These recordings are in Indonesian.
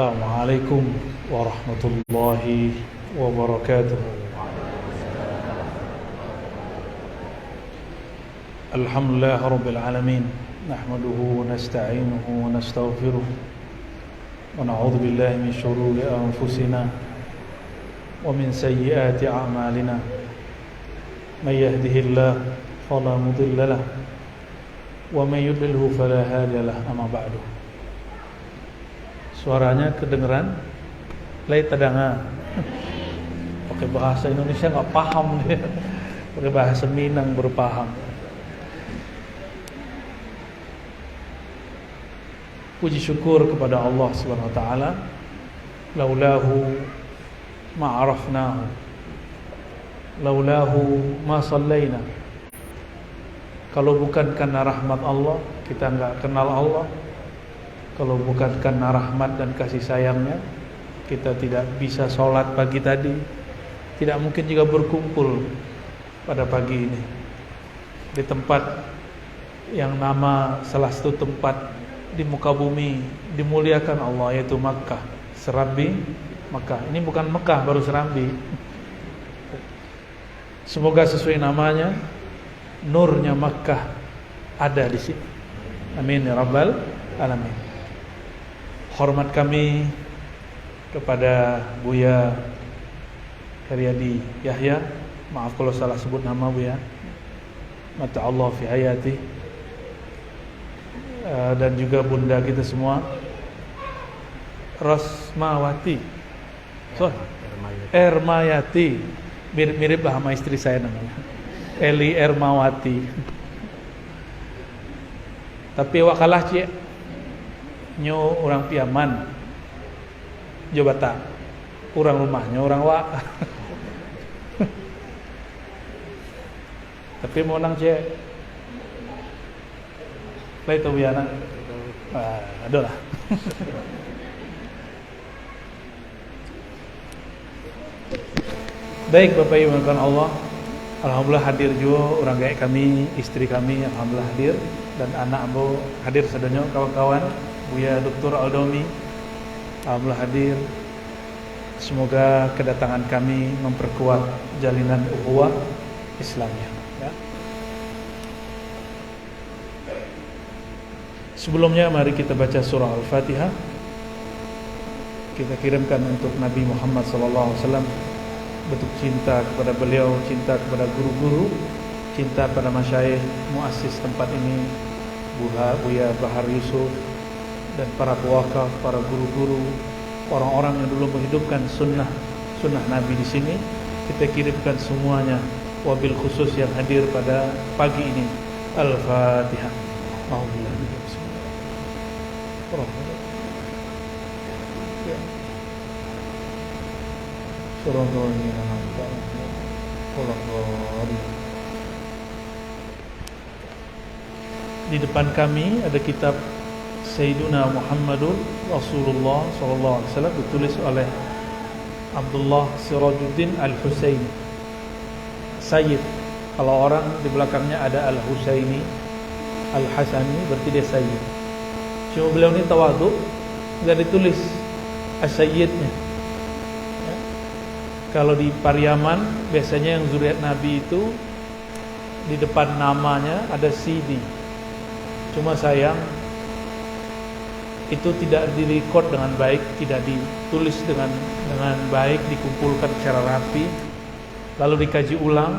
Assalamualaikum warahmatullahi wabarakatuh. Alhamdulillah rabbil alamin. Nahmaduhu wa nasta'inuhu wa nastaghfiruh. Wa na'udzu billahi min shururi anfusina wa min sayyiati a'malina. May yahdihillahu fala mudilla lahu wa may yudlilhu fala hadiya lahu. Amma ba'du. Suaranya kedengeran? Lai tadanga. Pakai bahasa Indonesia nggak paham dia. Pakai bahasa Minang baru paham. Puji syukur kepada Allah Subhanahu wa taala. Laulahu ma arafnahu. Laulahu ma sallaina. Kalau bukan karena rahmat Allah, kita nggak kenal Allah. Kalau bukan karena rahmat dan kasih sayangnya, kita tidak bisa sholat pagi tadi. Tidak mungkin juga berkumpul pada pagi ini di tempat yang nama salah satu tempat di muka bumi dimuliakan Allah, yaitu Makkah, Serambi Makkah. Ini bukan Mekah baru Serambi. Semoga sesuai namanya, nurnya Makkah ada di sini. Amin ya rabbal alamin. Hormat kami kepada Buya Haryadi Yahya. Maaf kalau salah sebut nama Buya. Mata Allah fi hayati. Dan juga bunda kita semua, Rosmawati. Ermayati. Mirip-mirip lah sama istri saya namanya, Eli Ermawati. Tapi wakalah cie nyo orang Piaman Jobata, orang rumahnya orang wa. Tapi mau nang cek lai tahu ya nak aduh lah. Baik Bapak Ibu yang Allah, alhamdulillah hadir juga orang gaek kami, istri kami alhamdulillah hadir, dan anak ambo hadir sedonyo, kawan-kawan Buya Dr. Aldomi alhamdulillah hadir. Semoga kedatangan kami memperkuat jalinan ukhuwah Islamnya ya. Sebelumnya mari kita baca surah Al-Fatihah. Kita kirimkan untuk Nabi Muhammad SAW, bentuk cinta kepada beliau, cinta kepada guru-guru, cinta pada masyayikh muassis tempat ini, Buya Bahar Yusuf, dan para pewakaf, para guru-guru, orang-orang yang dulu menghidupkan sunnah Nabi di sini. Kita kirimkan semuanya, wabil khusus yang hadir pada pagi ini. Al-Fatihah. Di depan kami ada kitab Sayyiduna Muhammadur Rasulullah SAW, ditulis oleh Abdullah Sirajuddin Al-Husaini. Sayyid, kalau orang di belakangnya ada Al-Husaini, Al-Hasani, berarti dia Sayyid. Cuma beliau ini tawadhu, enggak ditulis As-Sayyidnya ya. Kalau di Pariaman biasanya yang zuriat Nabi itu di depan namanya ada Sidi. Cuma sayang itu tidak direkod dengan baik, tidak ditulis dengan baik, dikumpulkan secara rapi, lalu dikaji ulang,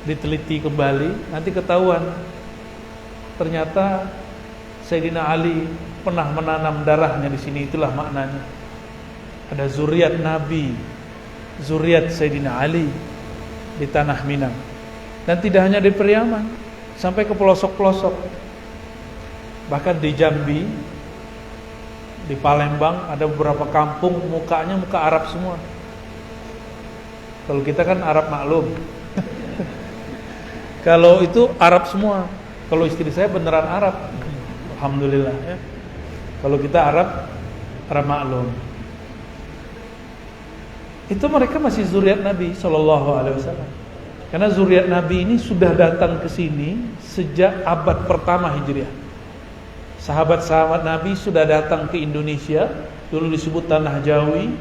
diteliti kembali, nanti ketahuan ternyata Sayyidina Ali pernah menanam darahnya di sini. Itulah maknanya. Ada zuriat Nabi, zuriat Sayyidina Ali di tanah Minang, dan tidak hanya di Periaman, sampai ke pelosok-pelosok, bahkan di Jambi, di Palembang ada beberapa kampung mukanya muka Arab semua. Kalau kita kan Arab maklum. Kalau itu Arab semua. Kalau istri saya beneran Arab, alhamdulillah ya. Kalau kita Arab maklum. Itu mereka masih zuriat Nabi SAW. Karena zuriat Nabi ini sudah datang ke sini sejak abad pertama Hijriah. Sahabat-sahabat Nabi sudah datang ke Indonesia dulu disebut Tanah Jawi,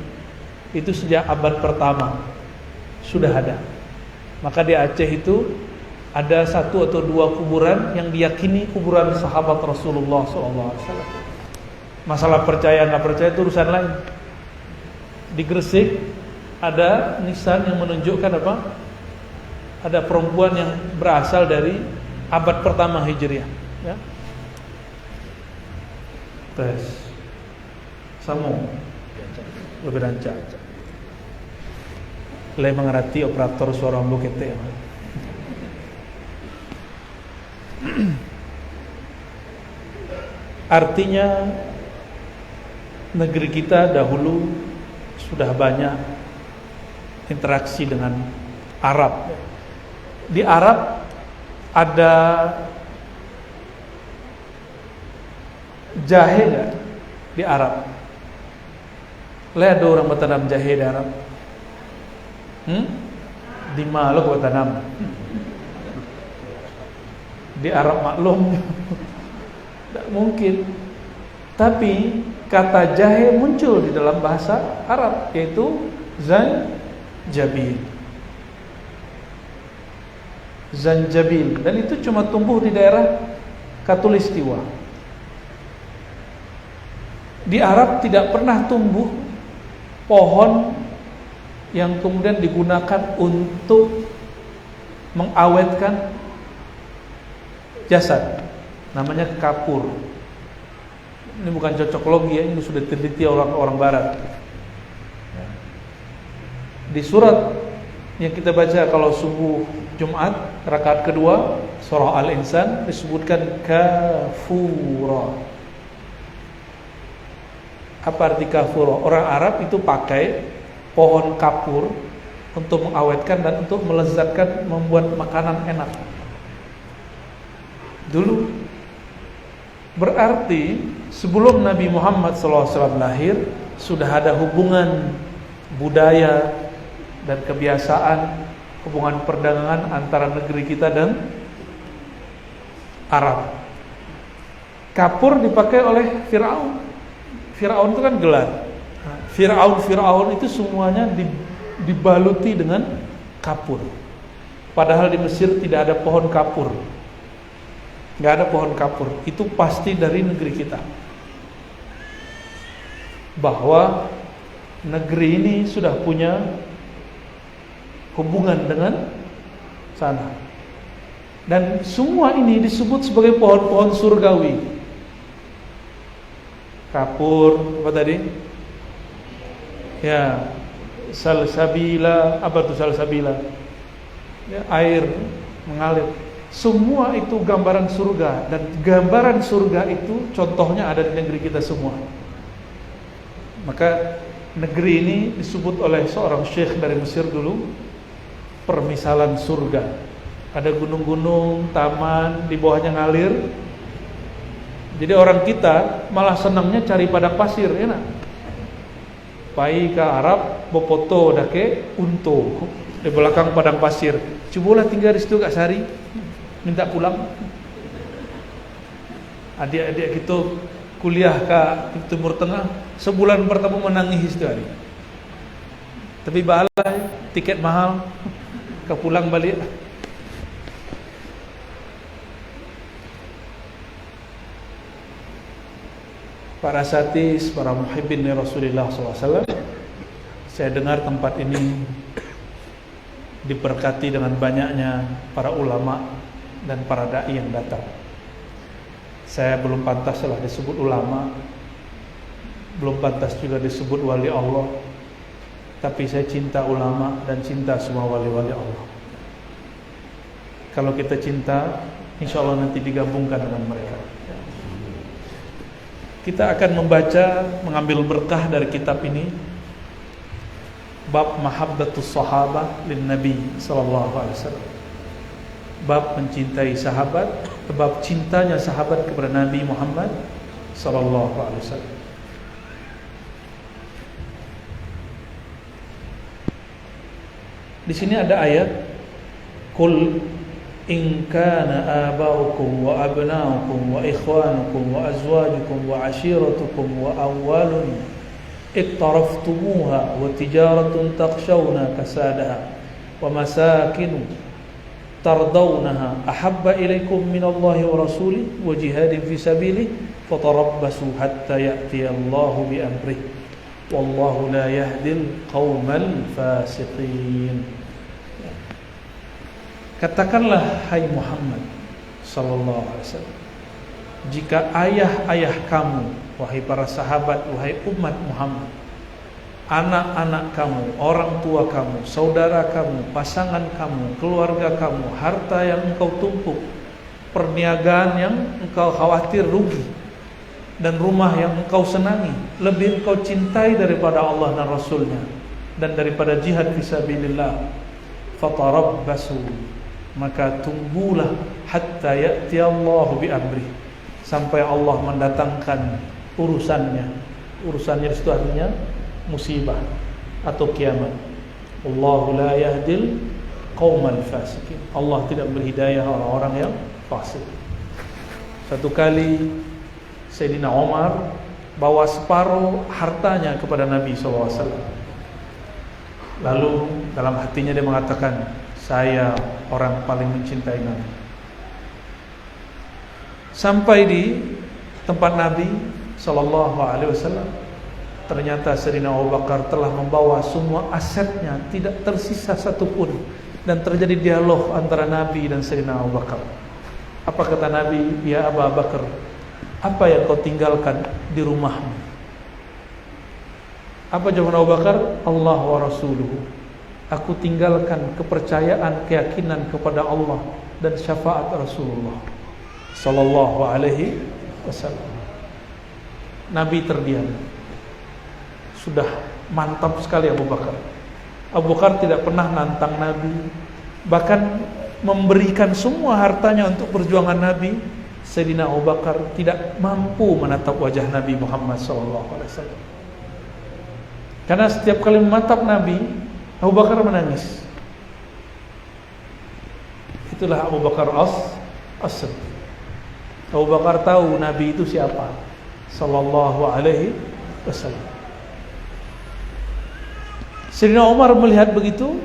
itu sejak abad pertama sudah ada. Maka di Aceh itu ada 1 atau 2 kuburan yang diyakini kuburan sahabat Rasulullah SAW. Masalah percaya nggak percaya itu urusan lain. Di Gresik ada nisan yang menunjukkan apa? Ada perempuan yang berasal dari abad pertama Hijriah. Ya. Tes, samo, lebih rancak. Le mengerti operator suara bukete. Artinya negeri kita dahulu sudah banyak interaksi dengan Arab. Di Arab ada jahe nggak di Arab? Ada orang bertanam jahe di Arab? Di Maluku bertanam. Di Arab maklum tidak mungkin. Tapi kata jahe muncul di dalam bahasa Arab, yaitu zanjabil. Zanjabil, dan itu cuma tumbuh di daerah Khatulistiwa. Di Arab tidak pernah tumbuh pohon yang kemudian digunakan untuk mengawetkan jasad, namanya kapur. Ini bukan cocok logi ya, ini sudah diteliti orang Barat. Di surat yang kita baca kalau subuh Jumat rakaat kedua surah Al-Insan disebutkan kafura. Apa arti kafura? Orang Arab itu pakai pohon kapur untuk mengawetkan dan untuk melezatkan, membuat makanan enak. Dulu berarti sebelum Nabi Muhammad SAW lahir sudah ada hubungan budaya dan kebiasaan, hubungan perdagangan antara negeri kita dan Arab. Kapur dipakai oleh Fir'aun. Fir'aun itu kan gelar. Fir'aun itu semuanya dibaluti dengan kapur. Padahal di Mesir tidak ada pohon kapur. Nggak ada pohon kapur. Itu pasti dari negeri kita. Bahwa negeri ini sudah punya hubungan dengan sana. Dan semua ini disebut sebagai pohon-pohon surgawi. Kapur, apa tadi? Ya, salsabila, apa itu salsabila? Ya, air mengalir. Semua itu gambaran surga, dan gambaran surga itu contohnya ada di negeri kita semua. Maka negeri ini disebut oleh seorang syekh dari Mesir dulu permisalan surga. Ada gunung-gunung, taman, di bawahnya ngalir. Jadi orang kita malah senangnya cari padang pasir, ya nak? Pai ke Arab, bopoto dake unto di belakang padang pasir. Cobalah tinggal di situ Kak Sari, minta pulang. Adik-adik kita kuliah ke Timur Tengah, sebulan pertama menangis itu hari. Tapi balai tiket mahal, ke pulang balik. Para satis, para muhibbin Rasulullah SAW, saya dengar tempat ini diberkati dengan banyaknya para ulama dan para dai yang datang. Saya belum pantas lah disebut ulama, belum pantas juga disebut wali Allah, tapi saya cinta ulama dan cinta semua wali-wali Allah. Kalau kita cinta, insya Allah nanti digabungkan dengan mereka. Kita akan membaca, mengambil berkah dari kitab ini, bab mahabbatus sahabah lin Nabi sallallahu alaihi wasallam. Bab mencintai sahabat, bab cintanya sahabat kepada Nabi Muhammad sallallahu alaihi wasallam. Di sini ada ayat, qul in kana abaukum wa abnaukum wa ikhwanukum wa azwajukum wa ashiratukum wa awwalun iqtaraftumuha wa tijaratun takhshawna kasadaha wa masakinu tardawnaha ahabba ilaikum minallahi wa rasulih wa jihadin fi sabilih fatarabbasu hatta ya'tiyallahu bi amrih wallahu la yahdil qaumal fasiqin. Katakanlah hai Muhammad sallallahu alaihi wasallam, jika ayah-ayah kamu, wahai para sahabat, wahai umat Muhammad, anak-anak kamu, orang tua kamu, saudara kamu, pasangan kamu, keluarga kamu, harta yang engkau tumpuk, perniagaan yang engkau khawatir rugi, dan rumah yang engkau senangi, lebih engkau cintai daripada Allah dan Rasulnya dan daripada jihad fisabilillah, fatarabbasu, maka tunggulah hatta ya'tiyallahu bi amrih, sampai Allah mendatangkan urusannya. Urusannya itu artinya musibah atau kiamat. Allahu la yahdil qaumal fasiqin. Allah tidak berhidayah orang-orang yang fasik. Satu kali Sayyidina Umar bawa separuh hartanya kepada Nabi SAW. Lalu dalam hatinya dia mengatakan, saya orang paling mencintai Nabi. Sampai di tempat Nabi SAW, ternyata Sayyidina Abu Bakar telah membawa semua asetnya, tidak tersisa satupun, dan terjadi dialog antara Nabi dan Sayyidina Abu Bakar. Apa kata Nabi? Ya Abu Bakar, apa yang kau tinggalkan di rumahmu? Apa jawaban Abu Bakar? Allah wa rasuluhu. Aku tinggalkan kepercayaan, keyakinan kepada Allah dan syafaat Rasulullah sallallahu alaihi wasallam. Nabi terdiam. Sudah mantap sekali Abu Bakar. Abu Bakar tidak pernah nantang Nabi, bahkan memberikan semua hartanya untuk perjuangan Nabi. Sayyidina Abu Bakar tidak mampu menatap wajah Nabi Muhammad sallallahu alaihi wasallam. Karena setiap kali menatap Nabi, Abu Bakar menangis. Itulah Abu Bakar as-Siddiq. Abu Bakar tahu Nabi itu siapa, sallallahu alaihi wasallam. Sayyidina Umar melihat begitu,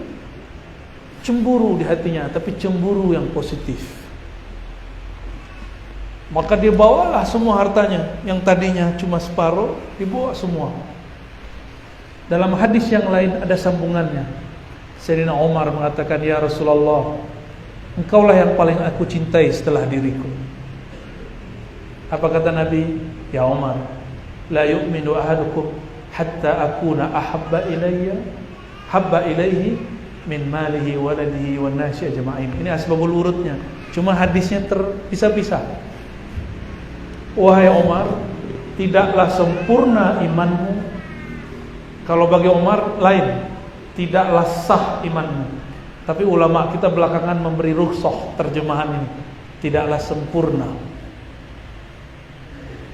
cemburu di hatinya, tapi cemburu yang positif. Maka dia bawalah semua hartanya, yang tadinya cuma separuh, dibawa semua. Dalam hadis yang lain ada sambungannya. Sayyidina Umar mengatakan, ya Rasulullah, engkaulah yang paling aku cintai setelah diriku. Apa kata Nabi? Ya Umar, la yu'minu ahadukum hatta akuna habba ilaihi min malihi waladihi wan nasi ajma'in. Ini asbabul urutnya. Cuma hadisnya terpisah-pisah. Wahai Umar, tidaklah sempurna imanmu. Kalau bagi Umar lain, tidaklah sah imanmu. Tapi ulama kita belakangan memberi rukhsah terjemahan ini. Tidaklah sempurna.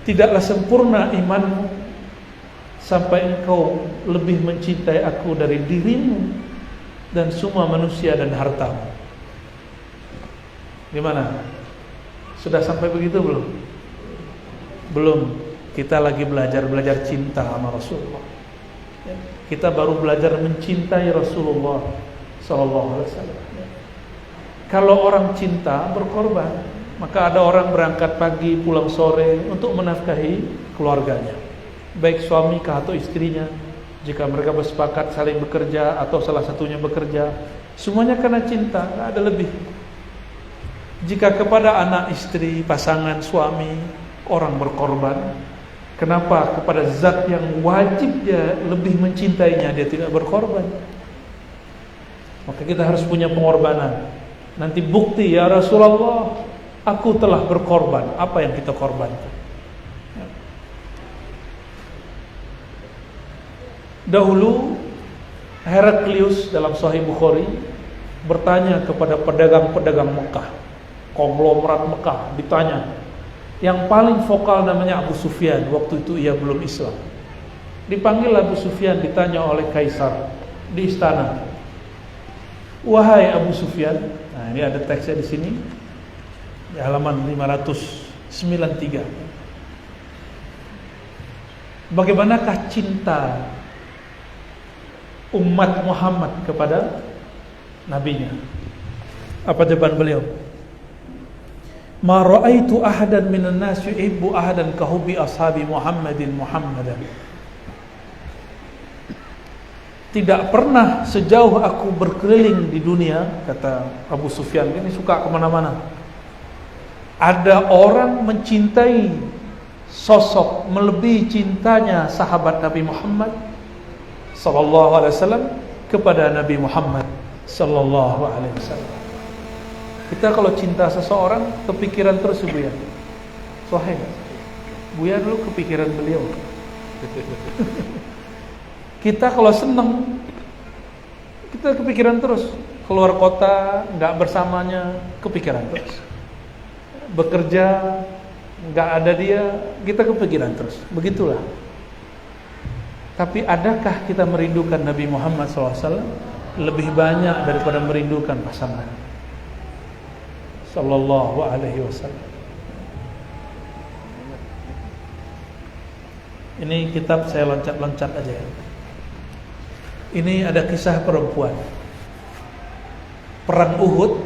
Tidaklah sempurna imanmu sampai engkau lebih mencintai aku dari dirimu dan semua manusia dan hartamu. Gimana? Sudah sampai begitu belum? Belum. Kita lagi belajar cinta sama Rasulullah. Kita baru belajar mencintai Rasulullah sallallahu alaihi wasallam. Kalau orang cinta berkorban, maka ada orang berangkat pagi pulang sore untuk menafkahi keluarganya, baik suami atau istrinya. Jika mereka bersepakat saling bekerja atau salah satunya bekerja, semuanya karena cinta, tidak ada lebih. Jika kepada anak, istri, pasangan, suami orang berkorban, kenapa kepada zat yang wajib dia lebih mencintainya dia tidak berkorban? Maka kita harus punya pengorbanan. Nanti bukti, ya Rasulullah, aku telah berkorban. Apa yang kita korbankan? Dahulu Heraklius dalam Sahih Bukhari bertanya kepada pedagang-pedagang Mekah, konglomerat Mekah, ditanya. Yang paling vokal namanya Abu Sufyan. Waktu itu ia belum Islam. Dipanggil Abu Sufyan, ditanya oleh Kaisar di istana. Wahai Abu Sufyan, nah ini ada teksnya di sini di halaman 593. bagaimanakah cinta umat Muhammad kepada nabinya? Apa jawaban beliau? Ma ra'aitu ahadan minan nas yuhibbu ahadan ka hubbi ashabi Muhammadin Muhammadan. Tidak pernah sejauh aku berkeliling di dunia, kata Abu Sufyan, ini suka kemana-mana, ada orang mencintai sosok melebihi cintanya sahabat Nabi Muhammad sallallahu alaihi wasallam kepada Nabi Muhammad sallallahu alaihi wasallam. Kita kalau cinta seseorang kepikiran terus Buya. Sahih enggak? Buya dulu kepikiran beliau. Kita kalau senang kita kepikiran terus. Keluar kota enggak bersamanya, kepikiran terus. Bekerja enggak ada dia, kita kepikiran terus. Begitulah. Tapi adakah kita merindukan Nabi Muhammad SAW lebih banyak daripada merindukan pasangan sallallahu alaihi wasallam? Ini kitab saya loncat-loncat aja ya. Ini ada kisah perempuan. Perang Uhud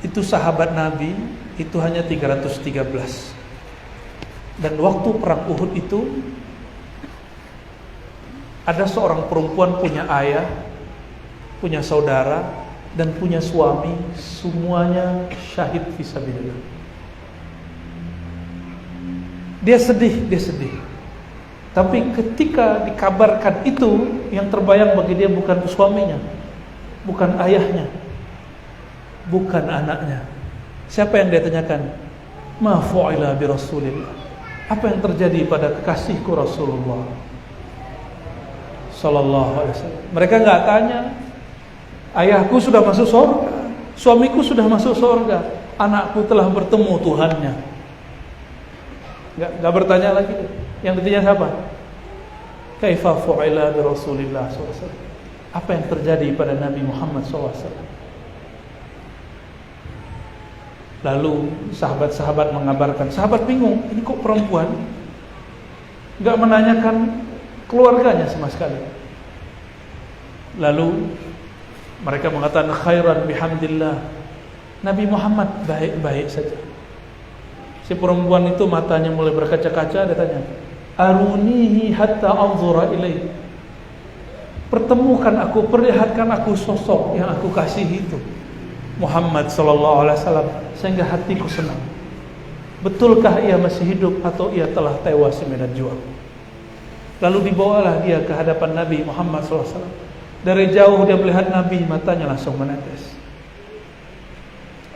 itu sahabat Nabi itu hanya 313. Dan waktu perang Uhud itu ada seorang perempuan punya ayah, punya saudara, dan punya suami, semuanya syahid fisabilillah. Dia sedih. Tapi ketika dikabarkan itu, yang terbayang bagi dia bukan suaminya, bukan ayahnya, bukan anaknya. Siapa yang dia tanyakan? Ma fu'ila bi Rasulillah. Apa yang terjadi pada kekasihku Rasulullah sallallahu alaihi wasallam? Mereka enggak tanya, ayahku sudah masuk surga, suamiku sudah masuk surga, anakku telah bertemu Tuhannya. Enggak bertanya lagi. Yang ditanya siapa? Kaifa fu'ila bi Rasulillah sallallahu alaihi wasallam? Apa yang terjadi pada Nabi Muhammad sallallahu alaihi wasallam? Lalu sahabat-sahabat mengabarkan, sahabat bingung, ini kok perempuan enggak menanyakan keluarganya sama sekali. Lalu mereka mengatakan khairan bihamdillah, Nabi Muhammad baik-baik saja. Si perempuan itu matanya mulai berkaca-kaca, dia tanya, arunihi hatta anzura ilaih. Pertemukan aku, perlihatkan aku sosok yang aku kasihi itu, Muhammad sallallahu alaihi wasallam, sehingga hatiku senang. Betulkah ia masih hidup atau ia telah tewas di medan juang? Lalu dibawalah dia ke hadapan Nabi Muhammad sallallahu alaihi wasallam. Dari jauh dia melihat Nabi, matanya langsung menetes.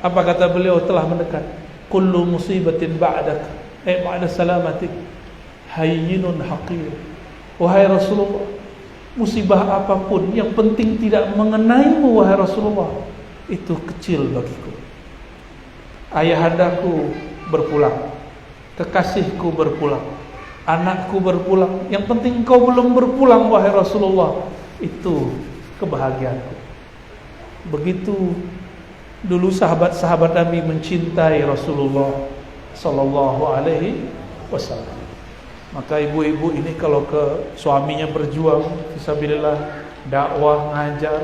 Apa kata beliau? Telah mendekat. Kullu musibatin ba'dak, ba'da salamatik, hayyinun haqir. Wahai Rasulullah, musibah apapun yang penting tidak mengenaimu wahai Rasulullah, itu kecil bagiku. Ayahandaku berpulang, kekasihku berpulang, anakku berpulang. Yang penting engkau belum berpulang wahai Rasulullah, itu kebahagiaanku. Begitu dulu sahabat-sahabat Nabi mencintai Rasulullah sallallahu alaihi wasallam. Maka ibu-ibu ini kalau ke suaminya berjuang fisabilillah, dakwah, ngajar,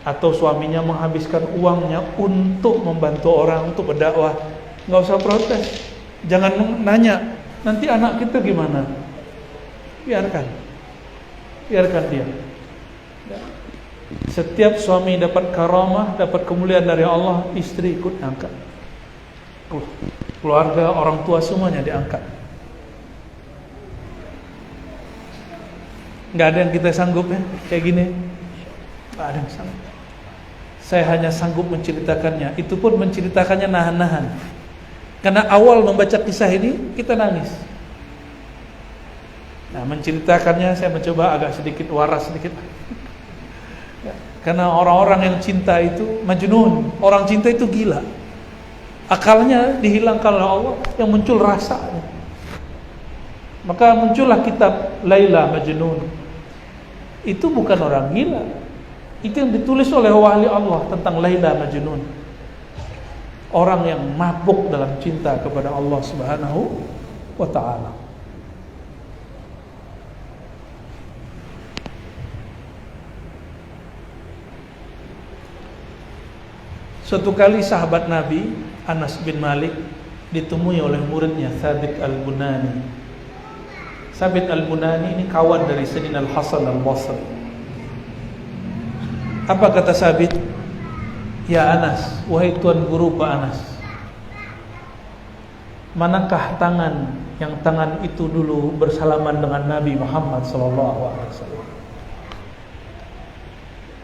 atau suaminya menghabiskan uangnya untuk membantu orang, untuk berdakwah, enggak usah protes. Jangan nanya, nanti anak kita gimana? Biarkan dia. Setiap suami dapat karamah, dapat kemuliaan dari Allah, istri ikut angkat. Keluarga, orang tua semuanya diangkat. Enggak ada yang kita sanggup ya kayak gini. Enggak ada yang sanggup. Saya hanya sanggup menceritakannya. Itu pun menceritakannya nahan-nahan. Karena awal membaca kisah ini kita nangis. Nah, menceritakannya saya mencoba agak sedikit waras sedikit. Karena orang-orang yang cinta itu majnun, orang cinta itu gila. Akalnya dihilangkan oleh Allah, yang muncul rasanya. Maka muncullah kitab Laila Majnun. Itu bukan orang gila. Itu yang ditulis oleh wali Allah tentang Laila Majnun. Orang yang mabuk dalam cinta kepada Allah Subhanahu wa ta'ala. Suatu kali sahabat Nabi Anas bin Malik ditemui oleh muridnya Thabit Al-Bunani. Thabit Al-Bunani ini kawan dari Sayyidina Al-Hasan Al-Basri. Apa kata Thabit? Ya Anas, wahai tuan guru Pak Anas, manakah tangan yang tangan itu dulu bersalaman dengan Nabi Muhammad SAW?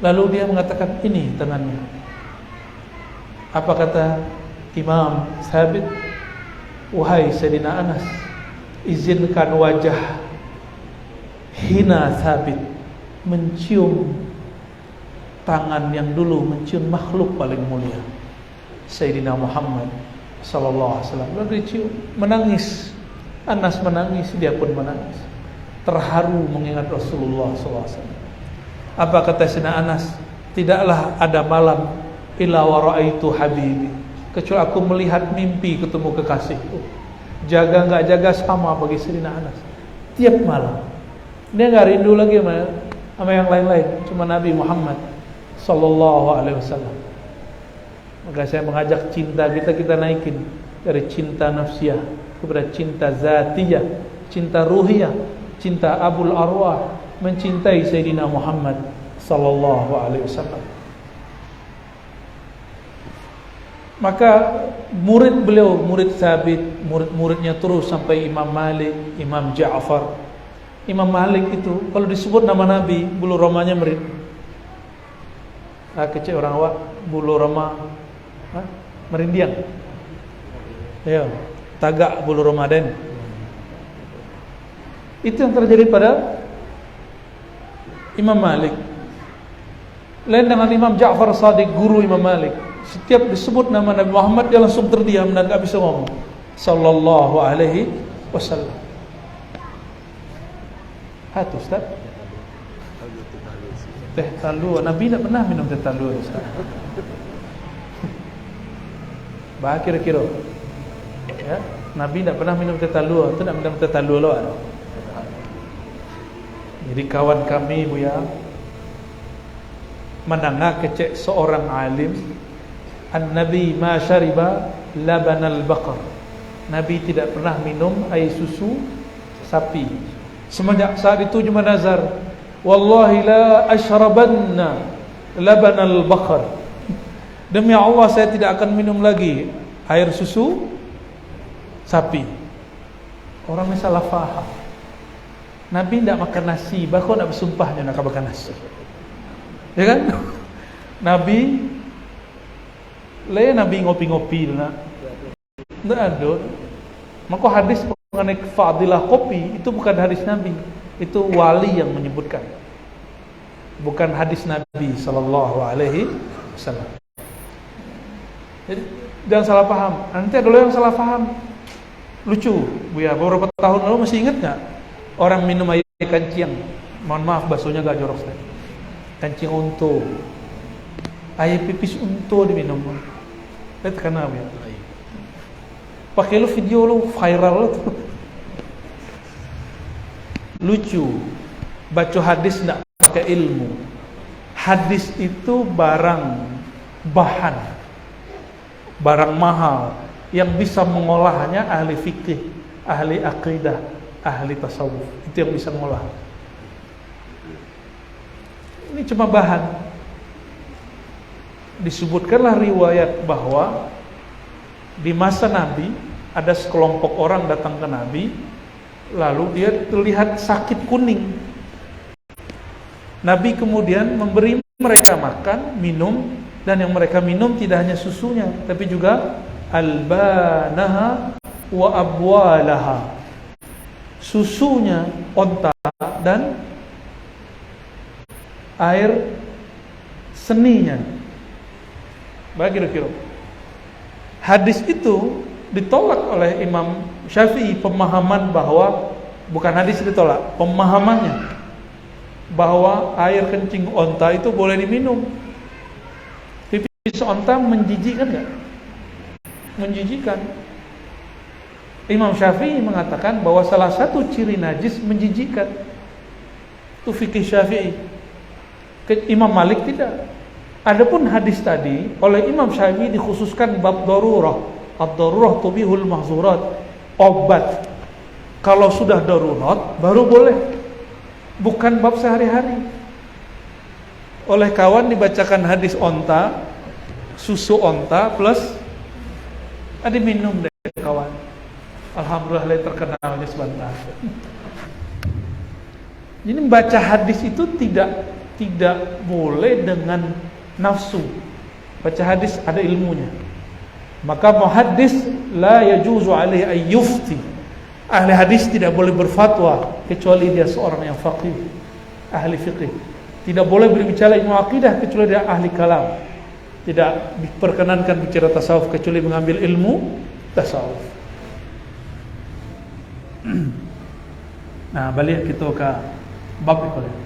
Lalu dia mengatakan, ini tangannya. Apa kata Imam Thabit? Wahai Sayyidina Anas, izinkan wajah hina Thabit mencium tangan yang dulu mencium makhluk paling mulia, Sayyidina Muhammad sallallahu alaihi wasallam. Lalu dicium, menangis. Anas menangis, dia pun menangis. Terharu mengingat Rasulullah sallallahu alaihi wasallam. Apa kata Sayyidina Anas? Tidaklah ada malam illa wa ra'aitu habibi, kecuali aku melihat mimpi ketemu kekasihku. Jaga enggak jaga sama bagi Sayyidina Anas. Tiap malam dia enggak rindu lagi sama yang lain-lain, cuma Nabi Muhammad sallallahu alaihi wasallam. Maka saya mengajak cinta kita naikin dari cinta nafsiyah kepada cinta zatiyah, cinta ruhiyah, cinta abul arwah, mencintai Sayyidina Muhammad sallallahu alaihi wasallam. Maka murid beliau, murid Thabit, murid-muridnya terus sampai Imam Malik, Imam Ja'far. Imam Malik itu kalau disebut nama Nabi, bulu romanya kecil orang awak, bulu roma merindiang. Ya, tagak bulu Ramadan. Itu yang terjadi pada Imam Malik. Lain dengan Imam Ja'far Shadiq, guru Imam Malik. Setiap disebut nama Nabi Muhammad dia langsung terdiam dan tak bisa ngomong. Sallallahu alaihi wasallam. Hatu Ustaz. Teh talua, Nabi tak pernah minum teh talua Ustaz. Bah kira-kira. Ya, Nabi tak pernah minum teh talua, tu nak minum teh talua lawan. Jadi kawan kami Buya menengah kecek seorang alim, An-Nabi ma syariba laban al-baqar. Nabi tidak pernah minum air susu sapi. Semenjak saat itu cuma nazar, wallahi la ashrabanna laban al-baqar. Demi Allah saya tidak akan minum lagi air susu sapi. Orang ni salah faham. Nabi tidak makan nasi, bahkan nak bersumpahnya nak makan nasi. Ya kan? Nabi Nabi ngopi-ngopi nak. Tak ada. Maka hadis mengenai fadilah kopi itu bukan hadis Nabi, itu wali yang menyebutkan. Bukan hadis Nabi sallallahu alaihi wasallam. Jadi jangan salah paham. Nanti ada yang salah paham. Lucu, Buya, beberapa tahun lalu masih ingat enggak? Orang minum air kancing. Mohon maaf bahasanya agak jorok sekali. Kancing unta. Air pipis unta diminum. Lihat kenapa ya? Pakai lu video lu viral lu. Lucu. Baca hadis enggak pakai ilmu. Hadis itu barang mahal yang bisa mengolahnya ahli fikih, ahli akidah, ahli tasawuf. Itu yang bisa mengolah. Ini cuma bahan. Disebutkanlah riwayat bahwa di masa Nabi ada sekelompok orang datang ke Nabi, lalu dia terlihat sakit kuning. Nabi kemudian memberi mereka makan, minum, dan yang mereka minum tidak hanya susunya, tapi juga albanaha wa abwalaha, susunya onta dan air seninya. Bagi kira-kira hadis itu ditolak oleh Imam Syafi'i, pemahaman bahwa bukan hadis ditolak, pemahamannya bahwa air kencing onta itu boleh diminum. Pipis onta menjijikkan enggak? Menjijikkan. Imam Syafi'i mengatakan bahwa salah satu ciri najis menjijikkan. Itu fikih Syafi'i. Imam Malik tidak. Adapun hadis tadi oleh Imam Syafi'i dikhususkan bab darurah. Ad-darurah tubihul mahzurat. Obat. Kalau sudah darurat baru boleh. Bukan bab sehari-hari. Oleh kawan dibacakan hadis onta, susu onta plus ada minum deh kawan. Alhamdulillah terkenal di sebentar. Jadi membaca hadis itu tidak boleh dengan nafsu. Baca hadis ada ilmunya. Maka muhaddis la yajuzu alaihi ay yufti. Ahli hadis tidak boleh berfatwa kecuali dia seorang yang faqih, ahli fiqih. Tidak boleh berbicara ilmu akidah kecuali dia ahli kalam. Tidak diperkenankan bicara tasawuf kecuali mengambil ilmu tasawuf. Nah, balik kita ke bab itu.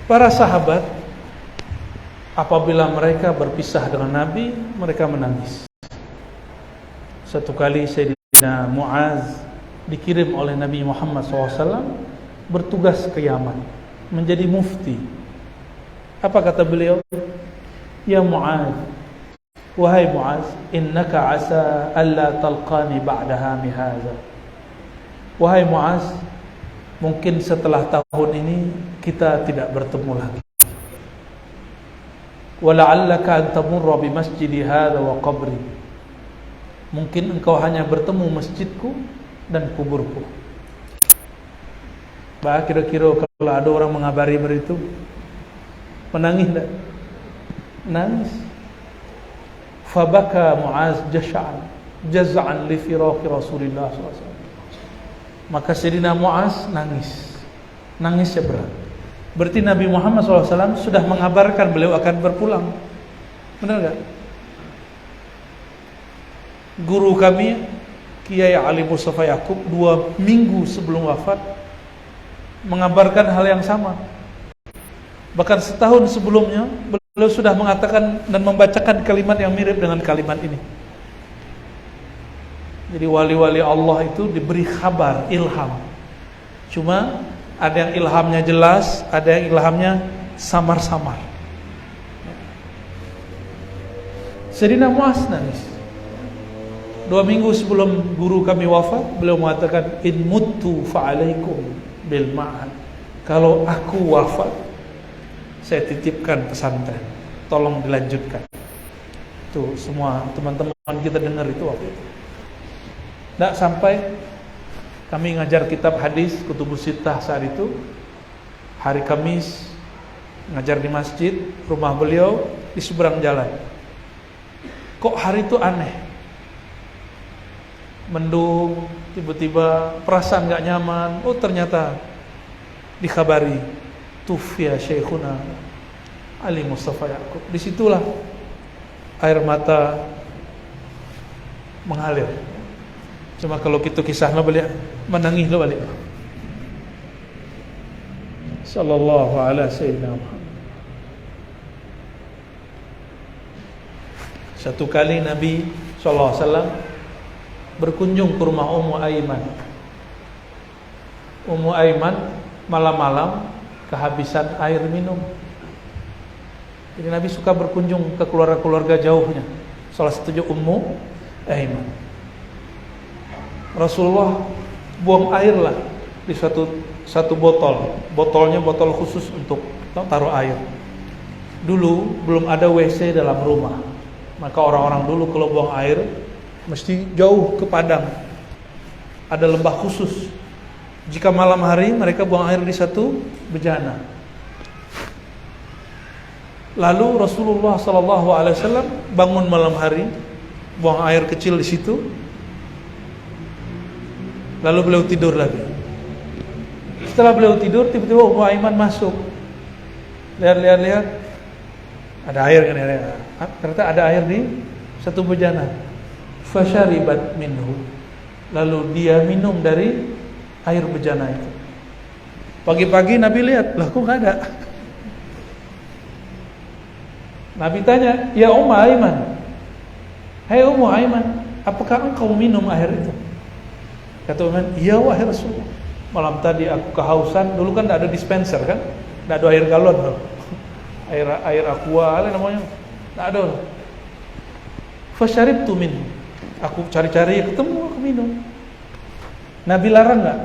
Para sahabat apabila mereka berpisah dengan Nabi, mereka menangis. Satu kali Sayyidina Muaz dikirim oleh Nabi Muhammad SAW bertugas ke Yaman menjadi mufti. Apa kata beliau? Ya Muaz, wahai Muaz, innaka asa alla talqani ba'da hami hadza. Wahai Muaz, mungkin setelah tahun ini kita tidak bertemu lagi. Wala'allaka an tamurra bi masjidi hadza wa qabri. Mungkin engkau hanya bertemu masjidku dan kuburku. Bah, kira-kira kalau ada orang mengabari begitu, menangis tak? Nangis. Fabaka Muaz jaz'an li firaqi Rasulillah SAW. Maka Sayyidina Muaz nangis. Nangisnya berat. Berarti Nabi Muhammad SAW sudah mengabarkan beliau akan berpulang. Benar gak? Guru kami Kiai Ali Mustafa Yaqub 2 minggu sebelum wafat mengabarkan hal yang sama. Bahkan setahun sebelumnya beliau sudah mengatakan dan membacakan kalimat yang mirip dengan kalimat ini. Jadi wali-wali Allah itu diberi kabar, ilham. Cuma ada yang ilhamnya jelas, ada yang ilhamnya samar-samar. Sayyidina Muaz nangis. 2 minggu sebelum guru kami wafat, beliau mengatakan, in muttu fa'alaikum bil ma'ad. Kalau aku wafat, saya titipkan pesantren, tolong dilanjutkan. Tuh semua teman-teman kita dengar itu waktu itu. Tidak sampai kami ngajar kitab hadis Kutubus Sittah saat itu, hari Kamis ngajar di masjid rumah beliau di seberang jalan. Kok hari itu aneh, mendung, tiba-tiba perasaan gak nyaman. Oh ternyata dikhabari Tufya Syekhuna Ali Mustafa Yaqub. Disitulah air mata mengalir. Cuma kalau kita kisahnya balik menangis lo balik. Sallallahu alaihi wasallam. Satu kali Nabi sallallahu alaihi wasallam berkunjung ke rumah Ummu Aiman. Ummu Aiman malam-malam kehabisan air minum. Jadi Nabi suka berkunjung ke keluarga-keluarga jauhnya. Salah satunya Ummu Aiman. Rasulullah buang air lah di satu botol. Botolnya botol khusus untuk taruh air. Dulu belum ada WC dalam rumah. Maka orang-orang dulu kalau buang air mesti jauh ke padang. Ada lembah khusus. Jika malam hari mereka buang air di satu bejana. Lalu Rasulullah SAW bangun malam hari, buang air kecil di situ. Lalu beliau tidur lagi. Setelah beliau tidur, tiba-tiba Ummu Aiman masuk. Lihat. Ada air kan? Ternyata ada air di satu bejana. Fasyaribat minhu. Lalu dia minum dari air bejana itu. Pagi-pagi Nabi lihat, lah kok nggak ada. Nabi tanya, ya Ummu Aiman, hai Ummu Aiman, apakah engkau minum air itu? Kata Ummu Aiman, iya wahai Rasulullah. Malam tadi aku kehausan, dulu kan tidak ada dispenser kan, tidak ada air galon, air aqua, apa namanya, tidak ada. Fasyaribtu min, aku cari-cari ketemu, aku minum. Nabi larang nggak?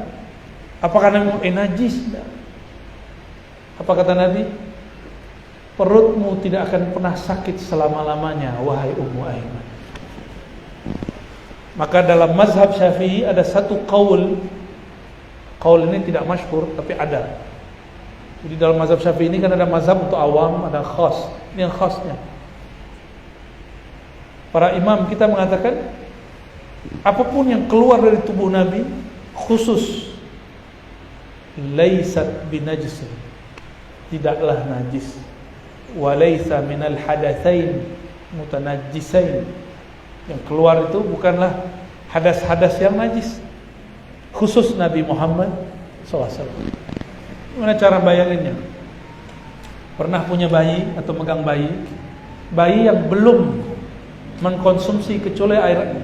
Apakah Nabi najis? Apa kata Nabi? Perutmu tidak akan pernah sakit selama-lamanya, wahai Ummu Aiman. Maka dalam mazhab Syafi'i ada satu qaul ini tidak masyhur tapi ada. Jadi dalam mazhab Syafi'i ini kan ada mazhab untuk awam, ada khas. Ini yang khasnya. Para imam kita mengatakan apapun yang keluar dari tubuh Nabi khusus laisat binajis, tidaklah najis. Walaysa minal hadatsain mutanajjisain, yang keluar itu bukanlah hadas-hadas yang najis, khusus Nabi Muhammad SAW. Gimana cara bayanginnya? Pernah punya bayi atau megang bayi yang belum mengkonsumsi kecuali air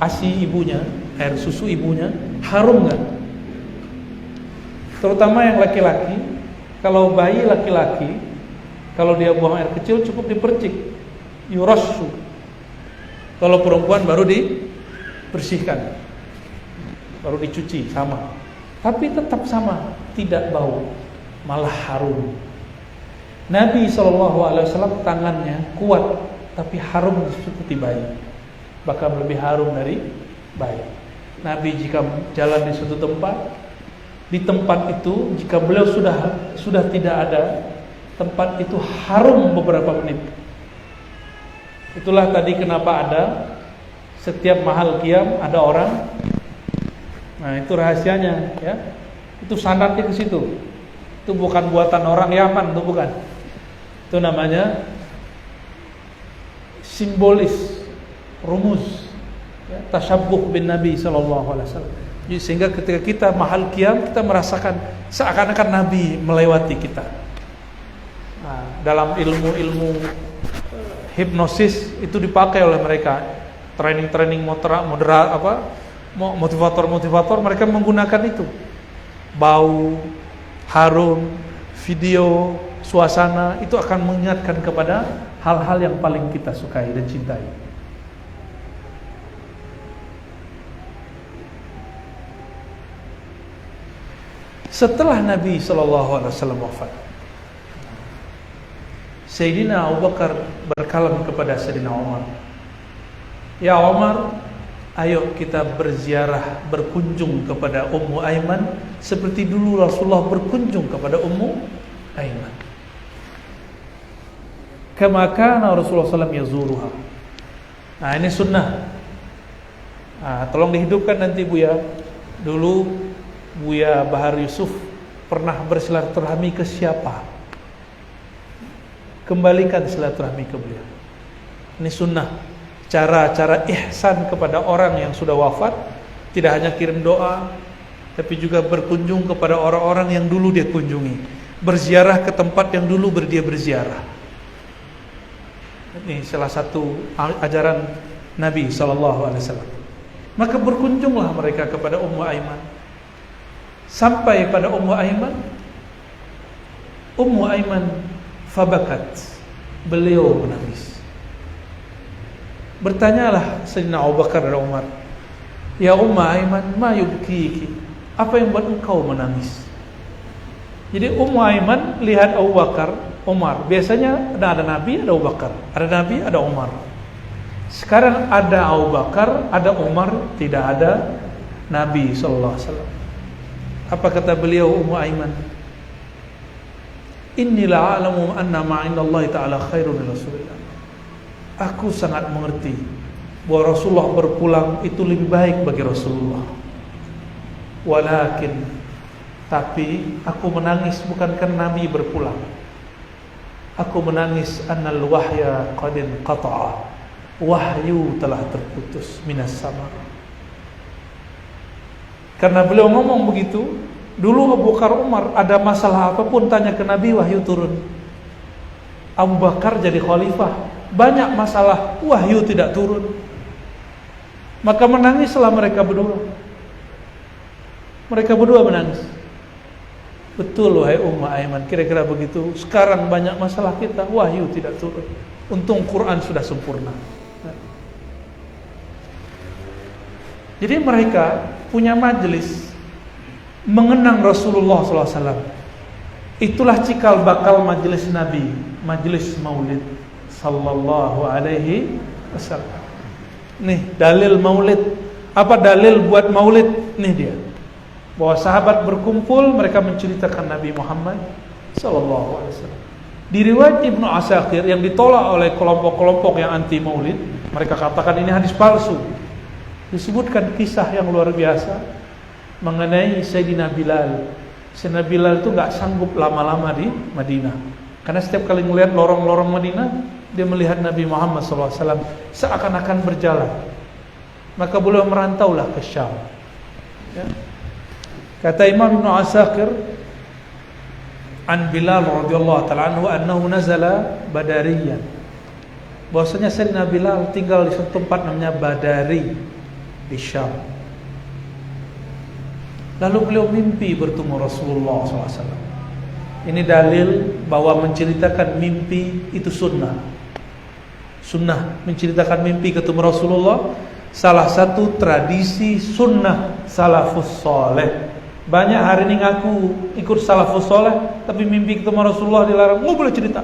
ASI ibunya, air susu ibunya, harum nggak? Terutama yang laki-laki. Kalau bayi laki-laki, kalau dia buang air kecil cukup dipercik, yurashu. Kalau perempuan baru dibersihkan, baru dicuci, sama. Tapi tetap sama, tidak bau, malah harum. Nabi SAW tangannya kuat, tapi harum seperti bayi, bahkan lebih harum dari bayi. Nabi jika jalan di suatu tempat, di tempat itu jika beliau sudah tidak ada, tempat itu harum beberapa menit. Itulah tadi kenapa ada setiap mahal qiyam ada orang. Nah, itu rahasianya ya. Itu sanadnya ke situ. Itu bukan buatan orang Yaman, itu bukan. Itu namanya simbolis, rumus ya, tasyabbuh bin Nabi sallallahu alaihi wasallam. Jadi sehingga ketika kita mahal qiyam kita merasakan seakan-akan Nabi melewati kita. Nah, dalam ilmu hipnosis itu dipakai oleh mereka, training motivator mereka menggunakan itu, bau, harum, video, suasana itu akan mengingatkan kepada hal-hal yang paling kita sukai dan cintai. Setelah Nabi SAW wafat, Sayyidina Abu Bakar berkalam kepada Sayyidina Umar, ya Umar, ayo kita berziarah, berkunjung kepada Ummu Aiman seperti dulu Rasulullah berkunjung kepada Ummu Aiman. Kama kana Rasulullah SAW yazuruha. Nah, ini sunnah. Nah, tolong dihidupkan nanti Buya. Dulu Buya Bahar Yusuf pernah bersilaturahmi ke siapa? Kembalikan silaturahmi ke beliau. Ini sunnah. Cara-cara ihsan kepada orang yang sudah wafat, tidak hanya kirim doa, tapi juga berkunjung kepada orang-orang yang dulu dia kunjungi, berziarah ke tempat yang dulu dia berziarah. Ini salah satu ajaran Nabi SAW. Maka berkunjunglah mereka kepada Ummu Aiman. Sampai pada Ummu Aiman fabakat, beliau menangis. Bertanyalah Sayyidina Abu Bakar dan Umar, ya Ummu Aiman, ma yubkiki, apa yang buat engkau menangis? Jadi Ummu Aiman lihat Abu Bakar, Umar. Biasanya ada Nabi, ada Abu Bakar, ada Nabi, ada Umar. Sekarang ada Abu Bakar, ada Umar, tidak ada Nabi SAW. Apa kata beliau Ummu Aiman? Inni la'alamu anna ma'indallahi ta'ala khairun li Rasulillah. Aku sangat mengerti bahwa Rasulullah berpulang itu lebih baik bagi Rasulullah. Walakin, tapi aku menangis bukan karena Nabi berpulang. Aku menangis annal wahya qad inqata'a. Wahyu telah terputus minas sama. Karena beliau ngomong begitu, Dulu Abu Bakar Umar ada masalah apapun tanya ke Nabi, wahyu turun. Abu Bakar jadi khalifah, banyak masalah, wahyu tidak turun. Maka menangislah mereka berdua. Mereka berdua menangis. Betul wahai Ummah Aiman, kira-kira begitu. Sekarang banyak masalah kita, wahyu tidak turun. Untung Quran sudah sempurna. Jadi mereka punya majelis mengenang Rasulullah SAW. Itulah cikal bakal majelis Nabi, majelis Maulid sallallahu alaihi wasallam. Nih dalil Maulid. Apa dalil buat Maulid? Nih dia. Bahwa sahabat berkumpul, mereka menceritakan Nabi Muhammad sallallahu alaihi wasallam. Di riwayat Ibnu Asakir yang ditolak oleh kelompok-kelompok yang anti Maulid, mereka katakan ini hadis palsu. Disebutkan kisah yang luar biasa mengenai Sayyidina Bilal. Sayyidina Bilal itu gak sanggup lama-lama di Madinah, karena setiap kali melihat lorong-lorong Madinah, dia melihat Nabi Muhammad SAW seakan-akan berjalan. Maka beliau merantaulah ke Syam. Ya. Kata Imam Ibn Asakir an Bilal radhiyallahu ta'ala anhu annahu nazala Badariyan, bahwasanya Sayyidina Bilal tinggal di suatu tempat namanya Badari di Syam. Lalu beliau mimpi bertemu Rasulullah SAW. Ini dalil bahwa menceritakan mimpi itu sunnah. Sunnah menceritakan mimpi ketemu Rasulullah, salah satu tradisi sunnah salafus soleh. Banyak hari ini ngaku ikut salafus soleh, tapi mimpi ketemu Rasulullah dilarang. Nggak boleh cerita,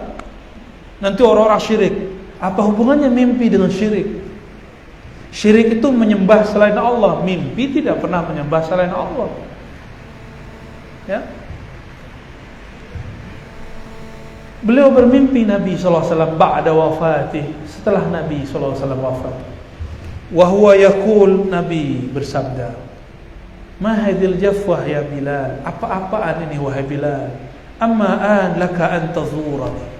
nanti orang-orang syirik. Apa hubungannya mimpi dengan syirik? Syirik itu menyembah selain Allah. Mimpi tidak pernah menyembah selain Allah. Ya. Beliau bermimpi Nabi SAW ba'da wafatih, setelah Nabi SAW wafat. Wa huwa yaqul, Nabi bersabda, ma hadhil jafwah ya Bilal, apa-apaan ini wahai Bilal, amma an laka an tazurani,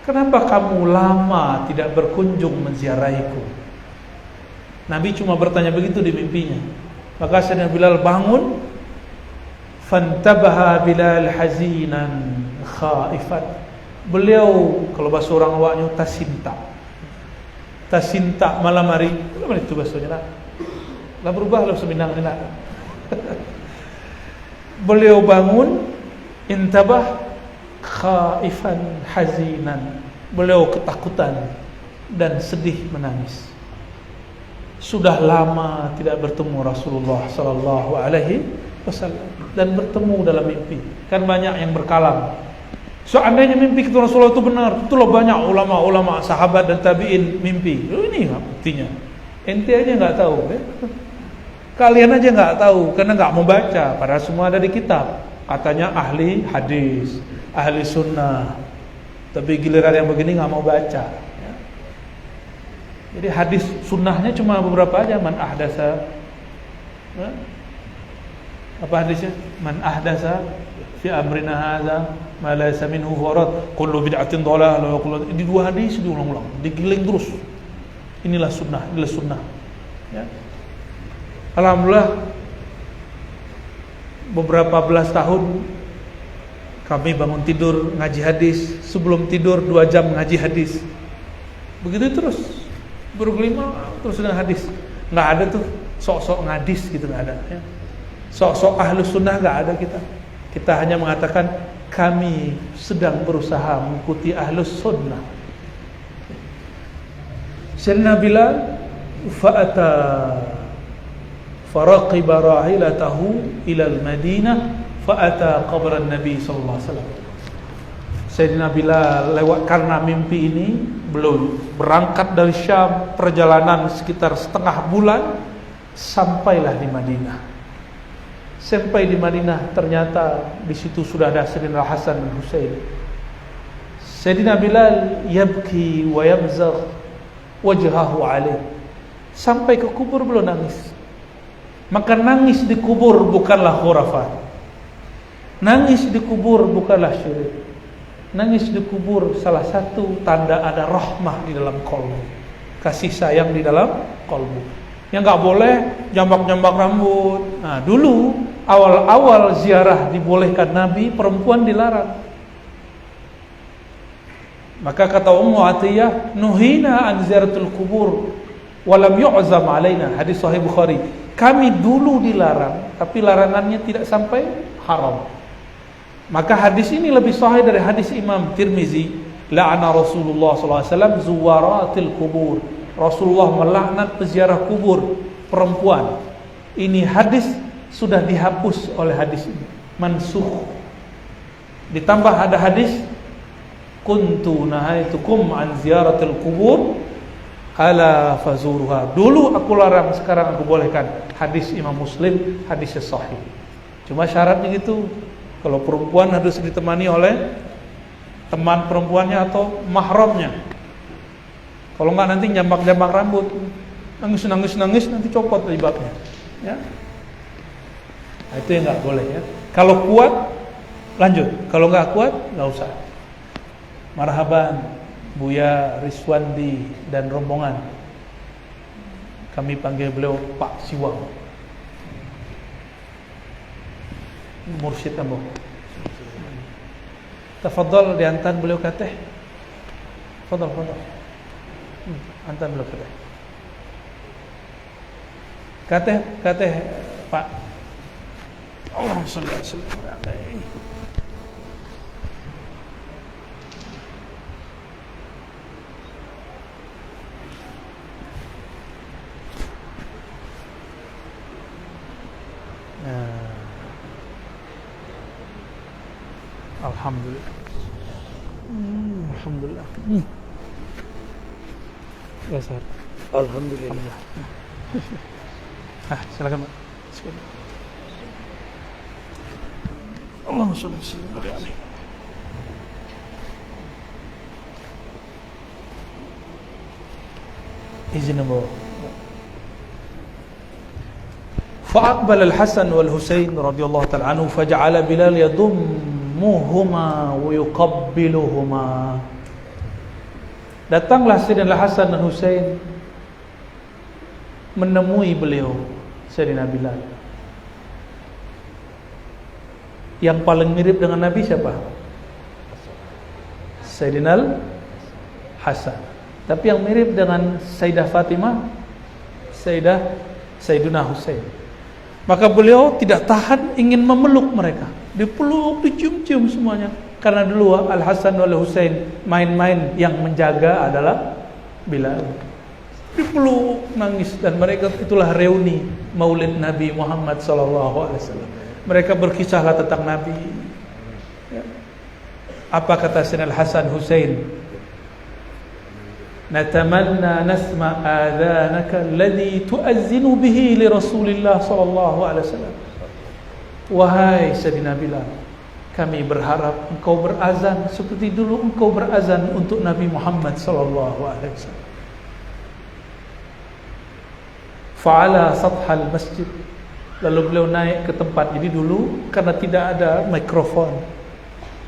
kenapa kamu lama tidak berkunjung menziarahiku? Nabi cuma bertanya begitu di mimpinya. Maka Sayyidina Bilal bangun, fantabaha Bilal hazinan khaifan. Beliau kalau bahasa orang awaknya tasinta. Tasinta malam hari. Mana itu bahasanya? Lah berubah lah seminang ni nak. Beliau bangun, intabah khaifan hazinan. Beliau ketakutan dan sedih menangis. Sudah lama tidak bertemu Rasulullah sallallahu alaihi wasallam dan bertemu dalam mimpi. Kan banyak yang berkalam. Seandainya mimpi ketemu Rasulullah itu benar, itulah banyak ulama-ulama sahabat dan tabi'in mimpi. Ini buktinya. Ente aja enggak tahu, ya? Kalian aja enggak tahu karena enggak mau baca, padahal semua ada di kitab. Katanya ahli hadis, ahli sunnah. Tapi giliran yang begini enggak mau baca. Ya. Jadi hadis sunnahnya cuma beberapa aja. Man ahdasa, ya? Apa hadisnya? Man ahdasa fi amrina hadza ma laysa minhu farad kullu bid'atin dhalalah. Di dua hadis diulang-ulang, digiling terus. Inilah sunnah, inilah sunnah. Ya. Alhamdulillah beberapa belas tahun kami bangun tidur ngaji hadis, sebelum tidur 2 jam ngaji hadis. Begitu terus berkelima terus dengan hadis. Enggak ada tuh sok-sok ngadis gitu, enggak ada, ya. Sok-sok ahlus sunnah enggak ada kita. Kita hanya mengatakan kami sedang berusaha mengikuti ahlus sunnah. Sayyidina Bilal fa'ata faraqiba rahilatahu ila al-Madinah fa'ata qabran Nabi sallallahu alaihi wasallam. Sayyidina Bilal lewat karena mimpi ini belum berangkat dari Syam, perjalanan sekitar setengah bulan, sampailah di Madinah. Sampai di Madinah ternyata di situ sudah ada Sayyidina Hasan dan Husain. Sayyidina Bilal yabki wa yamzagh wajhahu alaih. Sampai ke kubur belum nangis. Maka nangis di kubur bukanlah khurafat. Nangis di kubur bukanlah syirik. Nangis di kubur salah satu tanda ada rahmah di dalam qalbu, kasih sayang di dalam qalbu. Yang enggak boleh jambak-jambak rambut. Nah, dulu awal-awal ziarah dibolehkan Nabi, perempuan dilarang. Maka kata Ummu Atiyah, nuhina an ziyaratul kubur walam yu'zam alaina, hadis sahih Bukhari. Kami dulu dilarang, tapi larangannya tidak sampai haram. Maka hadis ini lebih sahih dari hadis Imam Tirmizi, la'ana Rasulullah SAW zuwaratil kubur. Rasulullah melaknat peziarah kubur perempuan. Ini hadis sudah dihapus oleh hadis ini, mansukh. Ditambah ada hadis, kuntu nahaitukum an ziyaratil kubur ala fazuruha. Dulu aku larang, sekarang aku bolehkan. Hadis Imam Muslim, hadis sahih. Cuma syaratnya gitu, kalau perempuan harus ditemani oleh teman perempuannya atau mahramnya. Kalau enggak nanti jambak-jambak rambut, nangis nanti copot jilbabnya. Ya. Nah, itu yang enggak boleh ya. Kalau kuat lanjut, kalau enggak kuat enggak usah. Marhaban Buya Riswandi dan rombongan. Kami panggil beliau Pak Siwang. Mursyid Ambo. Tafadhal diantar beliau ke teh. Fadhal. Antar beliau ke teh. Kateh Pak. Allahumma shalli ala sayyidina. Alhamdulillah. Alhamdulillah. Ya, Sir. Alhamdulillah. Silakan, Pak. Allahumma shalli alaihi. Izin Abu. فأقبل الحسن والحسين رضي الله تعالى عنه فجعل بلال يضمهما ويقبلهما. Datanglah Sayyidina Hasan dan Husain menemui beliau, Sayyidina Bilal. Yang paling mirip dengan Nabi siapa? Sayyidina Hasan. Tapi yang mirip dengan Sayyidah Fatimah, Sayyidina Husain. Maka beliau tidak tahan, ingin memeluk mereka. Dipeluk, dicium-cium semuanya. Karena dulu Al-Hasan wal Husain main-main, yang menjaga adalah Bilal. Dipeluk, nangis, dan mereka itulah reuni Maulid Nabi Muhammad SAW. Mereka berkisahlah tentang Nabi. Ya. Apa kata Sayyidina Al-Hasan Husain? Natamanna nasma adhanaka alladhi tu'azzinu bihi li Rasulillah sallallahu alaihi wasallam. Wahai Sayyidina Bilal, kami berharap engkau berazan seperti dulu engkau berazan untuk Nabi Muhammad sallallahu alaihi wasallam. Fa'ala sathal masjid. Lalu beliau naik ke tempat. Jadi dulu karena tidak ada mikrofon,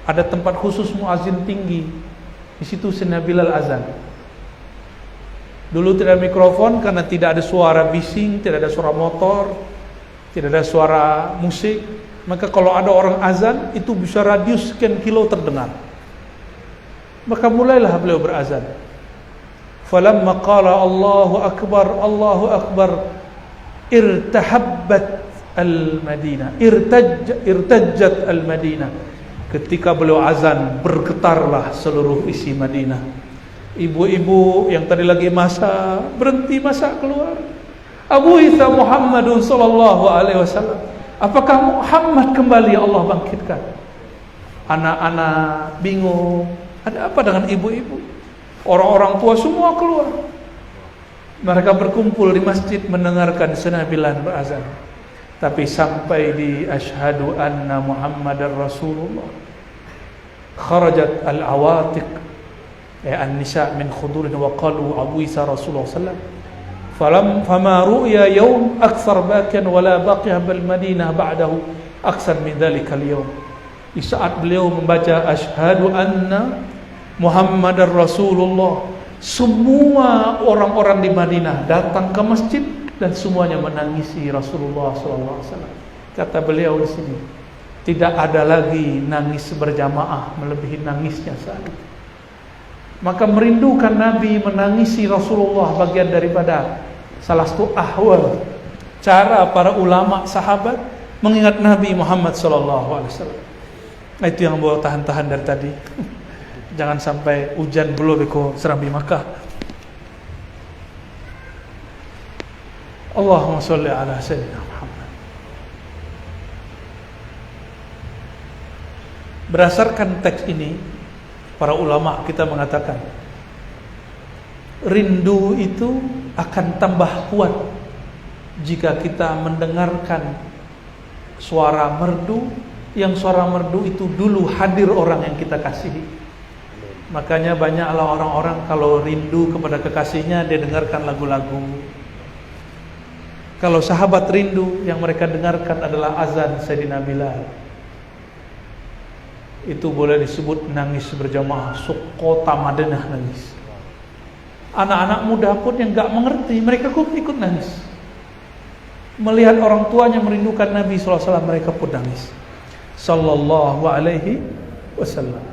ada tempat khusus muazin tinggi. Di situ Sayyidina Bilal azan. Dulu tidak ada mikrofon karena tidak ada suara bising, tidak ada suara motor, tidak ada suara musik. Maka kalau ada orang azan, itu bisa radius sekian kilo terdengar. Maka mulailah beliau berazan. Falamma qala Allahu Akbar, irtahabbat al-Madinah, irtajjat al-Madinah. Ketika beliau azan, bergetarlah seluruh isi Madinah. Ibu-ibu yang tadi lagi masak, berhenti masak, keluar. Abu Isa Muhammadun sallallahu alaihi wasallam. Apakah Muhammad kembali, ya Allah bangkitkan? Anak-anak bingung, ada apa dengan ibu-ibu? Orang-orang tua semua keluar. Mereka berkumpul di masjid mendengarkan Sayyidina Bilal berazan. Tapi sampai di asyhadu anna Muhammadar Rasulullah, kharajat al-awatiq an-nisa min khudurin wa qalu Abu Isa Rasulullah sallallahu alaihi wasallam. Fama ru'ya yawm akthar bakian wala baqiya bil Madinah ba'dahu akthar min dhalika al-yawm. Di saat beliau membaca asyhadu anna Muhammadar Rasulullah, semua orang-orang di Madinah datang ke masjid dan semuanya menangisi Rasulullah sallallahu alaihi wasallam. Kata beliau di sini, tidak ada lagi nangis berjamaah melebihi nangisnya saat itu. Maka merindukan Nabi, menangisi Rasulullah bagian daripada salah satu ahwal cara para ulama sahabat mengingat Nabi Muhammad sallallahu alaihi wasallam. Nah, itu yang bawa tahan-tahan dari tadi. Jangan sampai hujan belum beko serambi Makkah. Allahumma sholli ala sayyidina Muhammad. Berdasarkan teks ini, para ulama kita mengatakan rindu itu akan tambah kuat jika kita mendengarkan suara merdu, yang suara merdu itu dulu hadir orang yang kita kasihi. Makanya banyaklah orang-orang kalau rindu kepada kekasihnya, dia dengarkan lagu-lagu. Kalau sahabat rindu, yang mereka dengarkan adalah azan Sayyidina Bilal. Itu boleh disebut nangis berjamaah, sekota Madinah nangis. Anak-anak muda pun yang gak mengerti, mereka pun ikut nangis. Melihat orang tuanya merindukan Nabi SAW, mereka pun nangis. Sallallahu alaihi wasallam.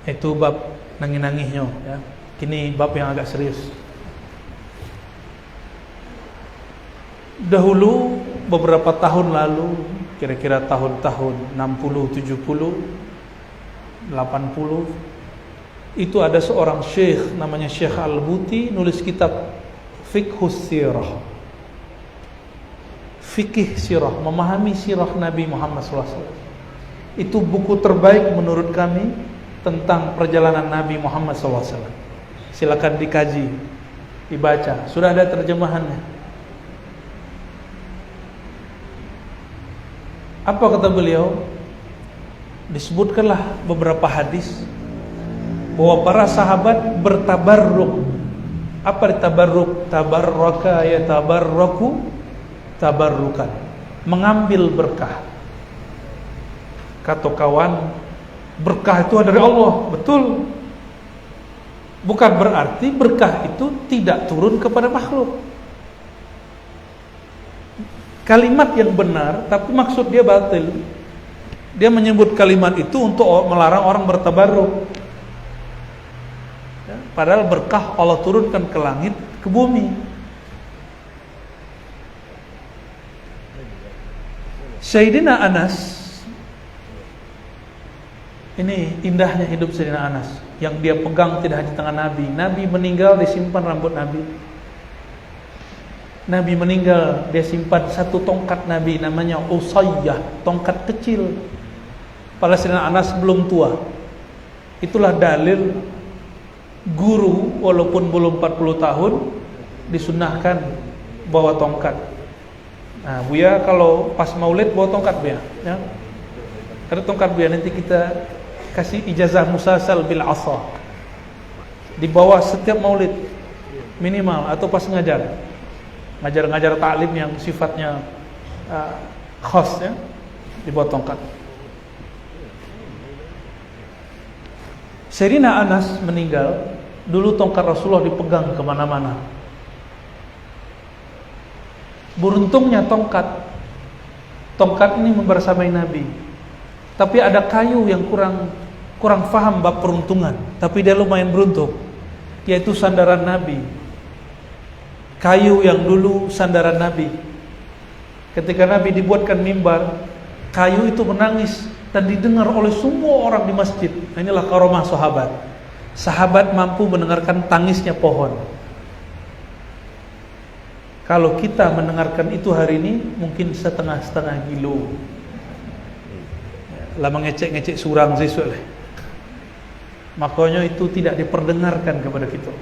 Itu bab nangis-nangisnya, ya. Kini bab yang agak serius. Dahulu beberapa tahun lalu, kira-kira tahun-tahun 60, 70, 80, itu ada seorang syekh namanya Syekh Al-Buti nulis kitab Fiqhus Sirah. Fikih sirah, memahami sirah Nabi Muhammad SAW. Itu buku terbaik menurut kami tentang perjalanan Nabi Muhammad SAW. Silakan dikaji, dibaca. Sudah ada terjemahannya. Apa kata beliau? Disebutkanlah beberapa hadis bahwa para sahabat bertabarruk. Apa tabarruk? Tabarraka ya tabarraku tabarrukan. Mengambil berkah. Kata kawan, berkah itu dari Allah. Betul. Bukan berarti berkah itu tidak turun kepada makhluk. Kalimat yang benar, tapi maksud dia batil. Dia menyebut kalimat itu untuk melarang orang bertabarruk. Ya, padahal berkah Allah turunkan ke langit, ke bumi. Sayyidina Anas, ini indahnya hidup Sayyidina Anas. Yang dia pegang tidak hanya tangan Nabi. Nabi meninggal, disimpan rambut Nabi. Nabi meninggal, dia simpan satu tongkat Nabi namanya Usayyah, tongkat kecil. Pada Sayyidina Anas belum tua. Itulah dalil guru walaupun belum 40 tahun disunahkan bawa tongkat. Nah, Buya kalau pas maulid bawa tongkat Buya, ya. Ada tongkat Buya, nanti kita kasih ijazah musasal bil asa. Dibawa setiap maulid minimal atau pas ngajar. Ngajar-ngajar taklim yang sifatnya khas, ya, dibawa tongkat. Sayyidina Anas meninggal, dulu tongkat Rasulullah dipegang kemana-mana. Beruntungnya tongkat ini membersamai Nabi. Tapi ada kayu yang kurang faham bab peruntungan, tapi dia lumayan beruntung, yaitu sandaran Nabi. Kayu yang dulu sandaran Nabi. Ketika Nabi dibuatkan mimbar, kayu itu menangis dan didengar oleh semua orang di masjid. Inilah karomah sahabat. Sahabat mampu mendengarkan tangisnya pohon. Kalau kita mendengarkan itu hari ini, mungkin setengah-setengah kilo. Lah mengecek-ngecek surang sesuai. Makanya itu tidak diperdengarkan kepada kita.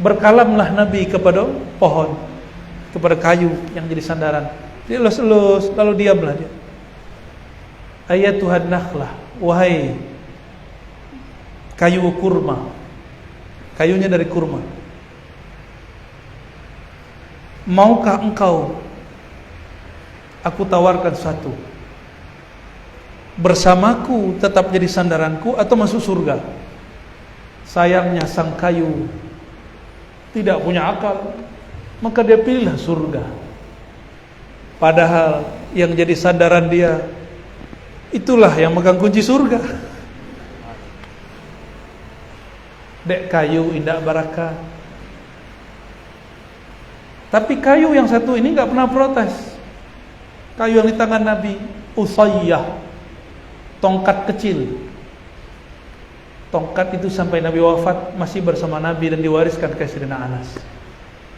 Berkalamlah Nabi kepada pohon, kepada kayu yang jadi sandaran. Dia elus-elus, lalu diamlah dia. Ayatuhan nakhlah, wahai kayu kurma. Kayunya dari kurma. Maukah engkau aku tawarkan satu? Bersamaku tetap jadi sandaranku atau masuk surga? Sayangnya sang kayu tidak punya akal, maka dia pilihlah surga. Padahal yang jadi sandaran dia, itulah yang megang kunci surga. Dek kayu indah baraka. Tapi kayu yang satu ini gak pernah protes. Kayu yang di tangan Nabi, Usayyah, tongkat kecil. Tongkat itu sampai Nabi wafat masih bersama Nabi dan diwariskan ke Sayyidina Anas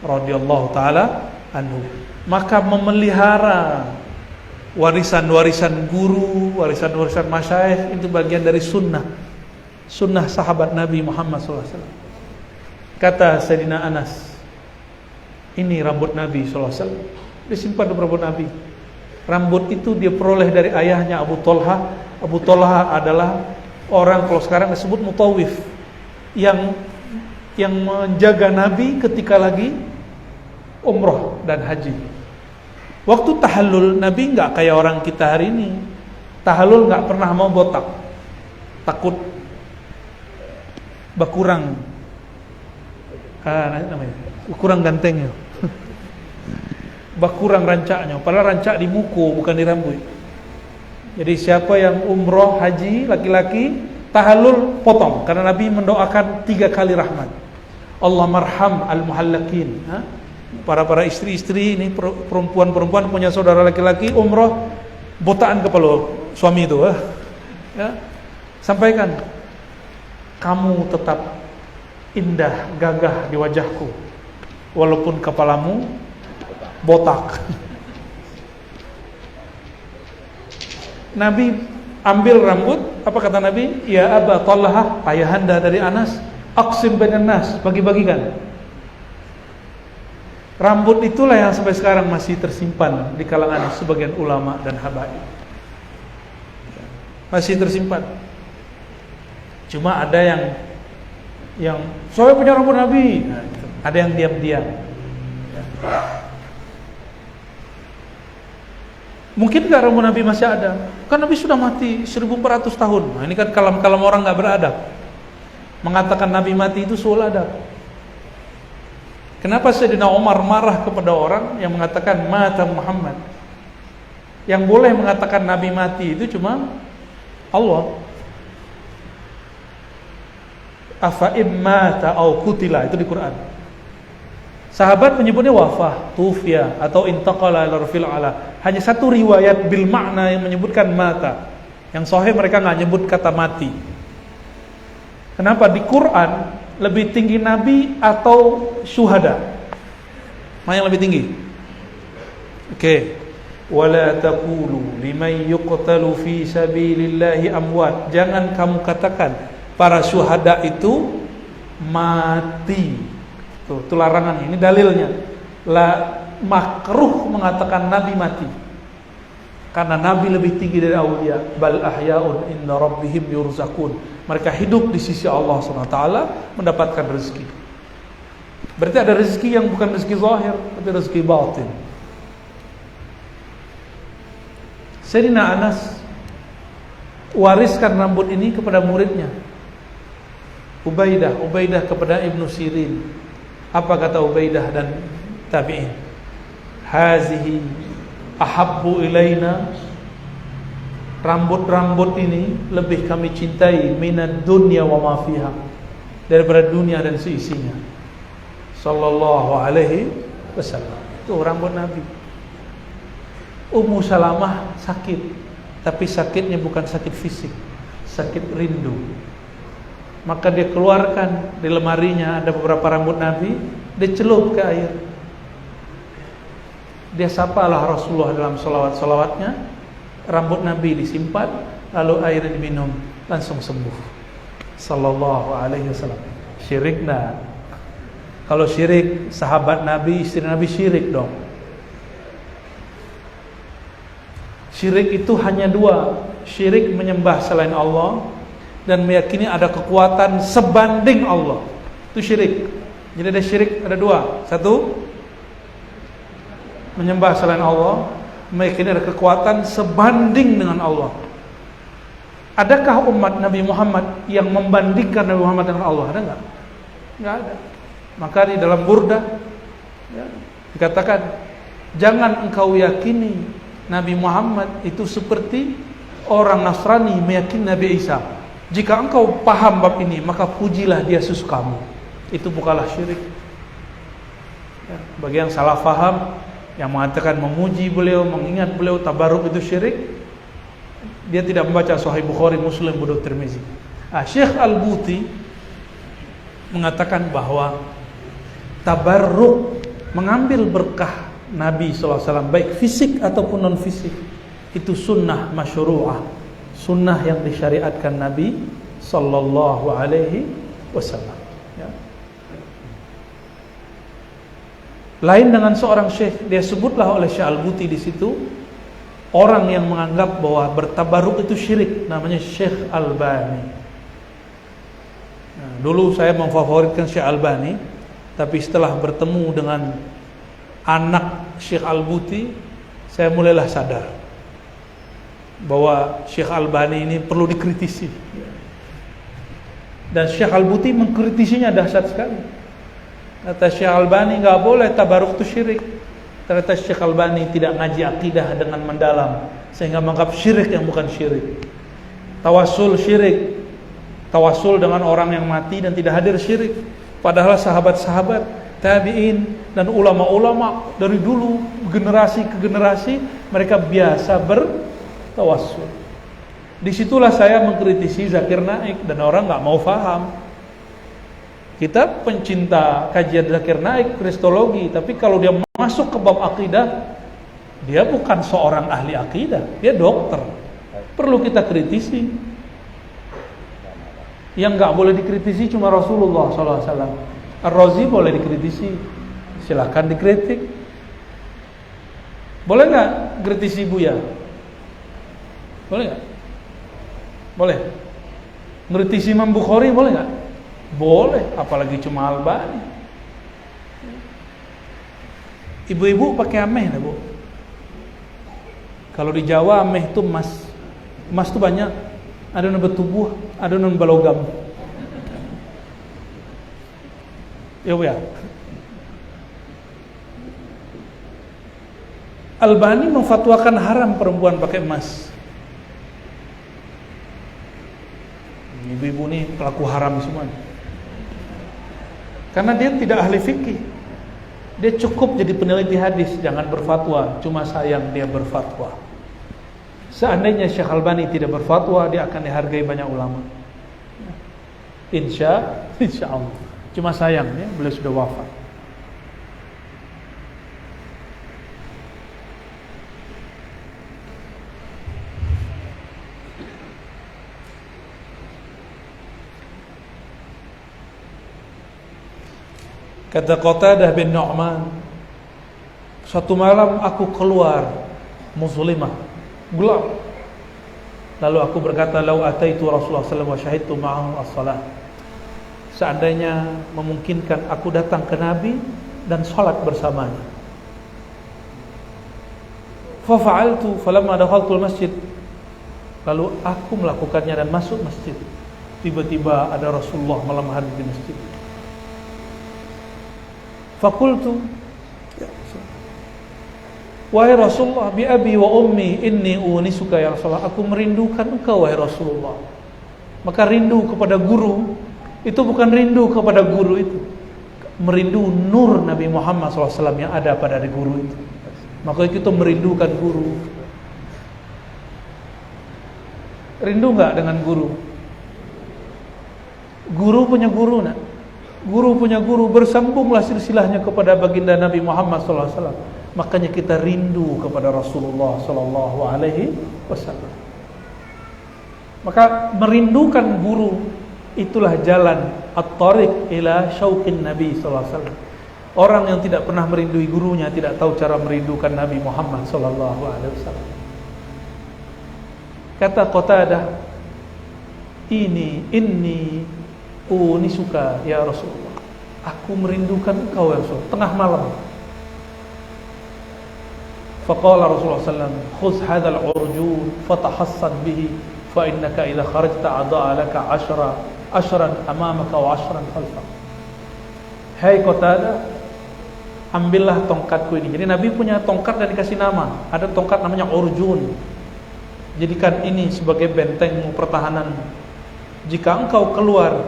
radhiyallahu taala anhu. Maka memelihara warisan-warisan guru, warisan-warisan masyayikh itu bagian dari sunnah sahabat Nabi Muhammad SAW. Kata Sayyidina Anas, ini rambut Nabi SAW, disimpan di rambut Nabi. Rambut itu dia peroleh dari ayahnya Abu Talha. Abu Talha adalah orang kalau sekarang disebut mutawif, yang menjaga Nabi ketika lagi umrah dan haji. Waktu tahallul Nabi nggak kayak orang kita hari ini. Tahallul nggak pernah mau botak, takut bakurang, namanya kurang gantengnya, bakurang rancaknya. Padahal rancak di muku bukan di rambut. Jadi siapa yang umroh haji laki-laki tahallul potong, karena Nabi mendoakan 3 kali rahmat. Allah marham al-muhallakin. Para istri-istri ini, perempuan-perempuan punya saudara laki-laki umroh botaan kepala suami itu, ya. Sampaikan, kamu tetap indah gagah di wajahku walaupun kepalamu botak. Nabi ambil rambut, apa kata Nabi? Ya Aba Talha, ayahanda dari Anas, aqsim bainan nas, bagi-bagikan. Rambut itulah yang sampai sekarang masih tersimpan di kalangan sebagian ulama dan habaib. Masih tersimpan. Cuma ada yang saya punya rambut Nabi. Ada yang diam-diam. Mungkin gak rambut Nabi masih ada? Kan Nabi sudah mati 1400 tahun. Nah, ini kan kalam-kalam orang gak beradab. Mengatakan Nabi mati itu soal adab. Kenapa Sayyidina Umar marah kepada orang yang mengatakan mata Muhammad? Yang boleh mengatakan Nabi mati itu cuma Allah. Afa immata au kutila, itu di Quran. Sahabat menyebutnya wafah, tufya atau intaqala ila rafil ala. Hanya satu riwayat bil makna yang menyebutkan mata. Yang sahih mereka enggak nyebut kata mati. Kenapa? Di Quran lebih tinggi Nabi atau syuhada? Mana yang lebih tinggi? Oke. Wala taqulu liman yuqtalu fi sabilillahi amwat. Jangan kamu katakan para syuhada itu mati. Itu larangan, ini dalilnya. Makruh mengatakan Nabi mati. Karena Nabi lebih tinggi dari aulia. Bal ahya'un inna rabbihim yurzakun. Mereka hidup di sisi Allah SWT, mendapatkan rezeki. Berarti ada rezeki yang bukan rezeki zahir, tapi rezeki batin. Sayyidina Anas wariskan rambut ini kepada muridnya Ubaidah kepada Ibnu Sirin. Apa kata Ubaidah dan tabi'in? Hazihi ahabbu ilaina, rambut-rambut ini lebih kami cintai minad dunya wa ma fiha, daripada dunia dan seisinya. Sallallahu alaihi wasallam. Itu rambut Nabi. Ummu Salamah sakit, tapi sakitnya bukan sakit fisik, sakit rindu. Maka dia keluarkan di lemarinya ada beberapa rambut Nabi, dia celup ke air. Dia sapalah Rasulullah dalam salawat-salawatnya, rambut Nabi disimpan, lalu air diminum, langsung sembuh. Sallallahu alaihi wasallam. Syirik nah. Kalau syirik sahabat Nabi, istri Nabi syirik dong. Syirik itu hanya 2. Syirik menyembah selain Allah dan meyakini ada kekuatan sebanding Allah. Itu syirik. Jadi ada syirik ada 2. 1, menyembah selain Allah, meyakini ada kekuatan sebanding dengan Allah. Adakah umat Nabi Muhammad yang membandingkan Nabi Muhammad dengan Allah? Ada enggak? Enggak ada. Maka di dalam Burda ya, dikatakan, jangan engkau yakini Nabi Muhammad itu seperti orang Nasrani meyakini Nabi Isa. Jika engkau paham bab ini, maka pujilah dia sesukamu. Itu bukanlah syirik. Ya, bagi yang salah faham, yang mengatakan memuji beliau, mengingat beliau, tabaruk itu syirik, dia tidak membaca Sahih Bukhari, Muslim, Abu Daud, Tirmizi. Syekh Al-Buti mengatakan bahwa tabarruk, mengambil berkah Nabi SAW, baik fisik ataupun non fisik, itu sunnah masyru'ah, sunnah yang disyariatkan Nabi Sallallahu Alaihi Wasallam. Ya. Lain dengan seorang syekh, dia sebutlah oleh Syekh Al-Buti di situ, orang yang menganggap bahwa bertabaruk itu syirik, namanya Syekh Albani. Nah, dulu saya memfavoritkan Syekh Albani, tapi setelah bertemu dengan anak Syekh Al-Buti, saya mulailah sadar bahwa Syekh Albani ini perlu dikritisi. Dan Syekh Al-Buti mengkritisinya dahsyat sekali. Kata Syekh Albani, nggak boleh tabaruk itu syirik. Ternyata Syekh Albani tidak ngaji akidah dengan mendalam, sehingga menganggap syirik yang bukan syirik. Tawasul syirik, tawasul dengan orang yang mati dan tidak hadir syirik. Padahal sahabat-sahabat, tabi'in dan ulama-ulama dari dulu generasi ke generasi mereka biasa bertawasul. Disitulah saya mengkritisi Zakir Naik dan orang nggak mau faham. Kita pencinta kajian Zakir Naik, kristologi, tapi kalau dia masuk ke bab akidah, dia bukan seorang ahli akidah, dia dokter. Perlu kita kritisi. Yang nggak boleh dikritisi cuma Rasulullah SAW. Ar-Razi boleh dikritisi, silahkan dikritik. Boleh nggak kritisi Buya? Boleh nggak? Boleh. Kritisi Imam Bukhari boleh nggak? Boleh, apalagi cuma Albani. Ibu-ibu pakai ameh lah, Bu. Kalau di Jawa ameh itu emas. Emas itu banyak. Ada yang bertubuh, ada yang balogam. Ya, Bu ya. Albani memfatwakan haram perempuan pakai emas. Ibu-ibu ini pelaku haram semua. Karena dia tidak ahli fikih. Dia cukup jadi peneliti hadis, jangan berfatwa. Cuma sayang dia berfatwa. Seandainya Syekh Albani tidak berfatwa, dia akan dihargai banyak ulama. Insya Allah. Cuma sayang ya, beliau sudah wafat. Kata Qatadah bin Nu'man, suatu malam aku keluar muslimah, gelap. Lalu aku berkata, "Lau ataitu Rasulullah sallallahu alaihi wasallam wa syahidtu ma'ahu as-salat." Seandainya memungkinkan aku datang ke Nabi dan salat bersamanya. Fa fa'altu falamma dakhaltu al-masjid. Lalu aku melakukannya dan masuk masjid. Tiba-tiba ada Rasulullah malam hari di masjid. Fakultu, wahai Rasulullah, bi abi wa ummi inni unisuka ya Rasulullah. Aku merindukan engkau wahai Rasulullah. Maka rindu kepada guru itu bukan rindu kepada guru itu, merindu nur Nabi Muhammad SAW yang ada pada guru itu. Maka kita merindukan guru. Rindu nggak dengan guru? Guru punya guru nak. Guru punya guru, bersambunglah silsilahnya kepada baginda Nabi Muhammad SAW. Makanya kita rindu kepada Rasulullah SAW. Maka merindukan guru itulah jalan at-tariq ila syauqin Nabi SAW. Orang yang tidak pernah merindui gurunya tidak tahu cara merindukan Nabi Muhammad SAW. Kata Qatadah, inni unisuka ya Rasulullah. Aku merindukan engkau ya Rasul. Tengah malam. Faqala Rasulullah sallallahu alaihi wasallam, "Khudh hadzal urjun fatahassan bihi fa innaka idza kharajta adaa laka 10 amamaka wa 10 khalfak." "Hai Qatadah, ambillah tongkatku ini." Jadi Nabi punya tongkat dan dikasih nama. Ada tongkat namanya Urjun. Jadikan ini sebagai benteng pertahanan. Jika engkau keluar,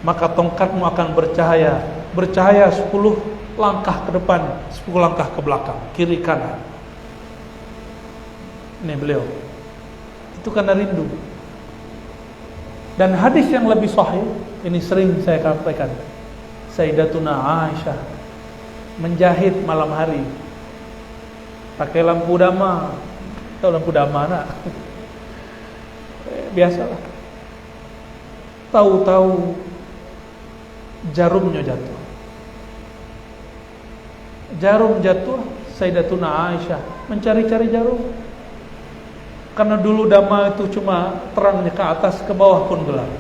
maka tongkatmu akan bercahaya. Bercahaya 10 langkah ke depan, 10 langkah ke belakang, kiri kanan. Ini beliau. Itu karena rindu. Dan hadis yang lebih sahih, ini sering saya sampaikan. Sayyidatuna Aisyah menjahit malam hari pakai lampu dama. Tahu lampu dama nak? Biasalah. Tahu-tahu jarumnya jatuh. Jarum jatuh, Sayyidatuna Aisyah mencari-cari jarum. Karena dulu dama itu cuma terangnya ke atas, ke bawah pun gelap.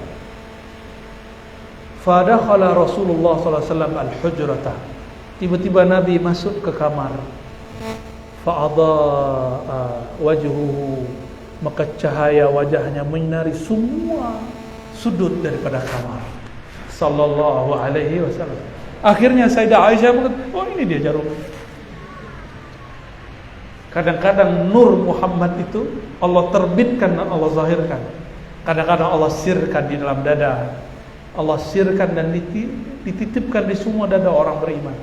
Fadakhala Rasulullah sallallahu alaihi wasallam al-hujrata. Tiba-tiba Nabi masuk ke kamar. Fa'adha'a wajhuhu, maka cahaya wajahnya menyinari semua sudut daripada kamar. Sallallahu alaihi wasallam. Akhirnya Sayyidah Aisyah mengatakan, "Oh, ini dia jarum." Kadang-kadang nur Muhammad itu Allah terbitkan dan Allah zahirkan. Kadang-kadang Allah sirkan di dalam dada. Allah sirkan dan dititipkan di semua dada orang beriman.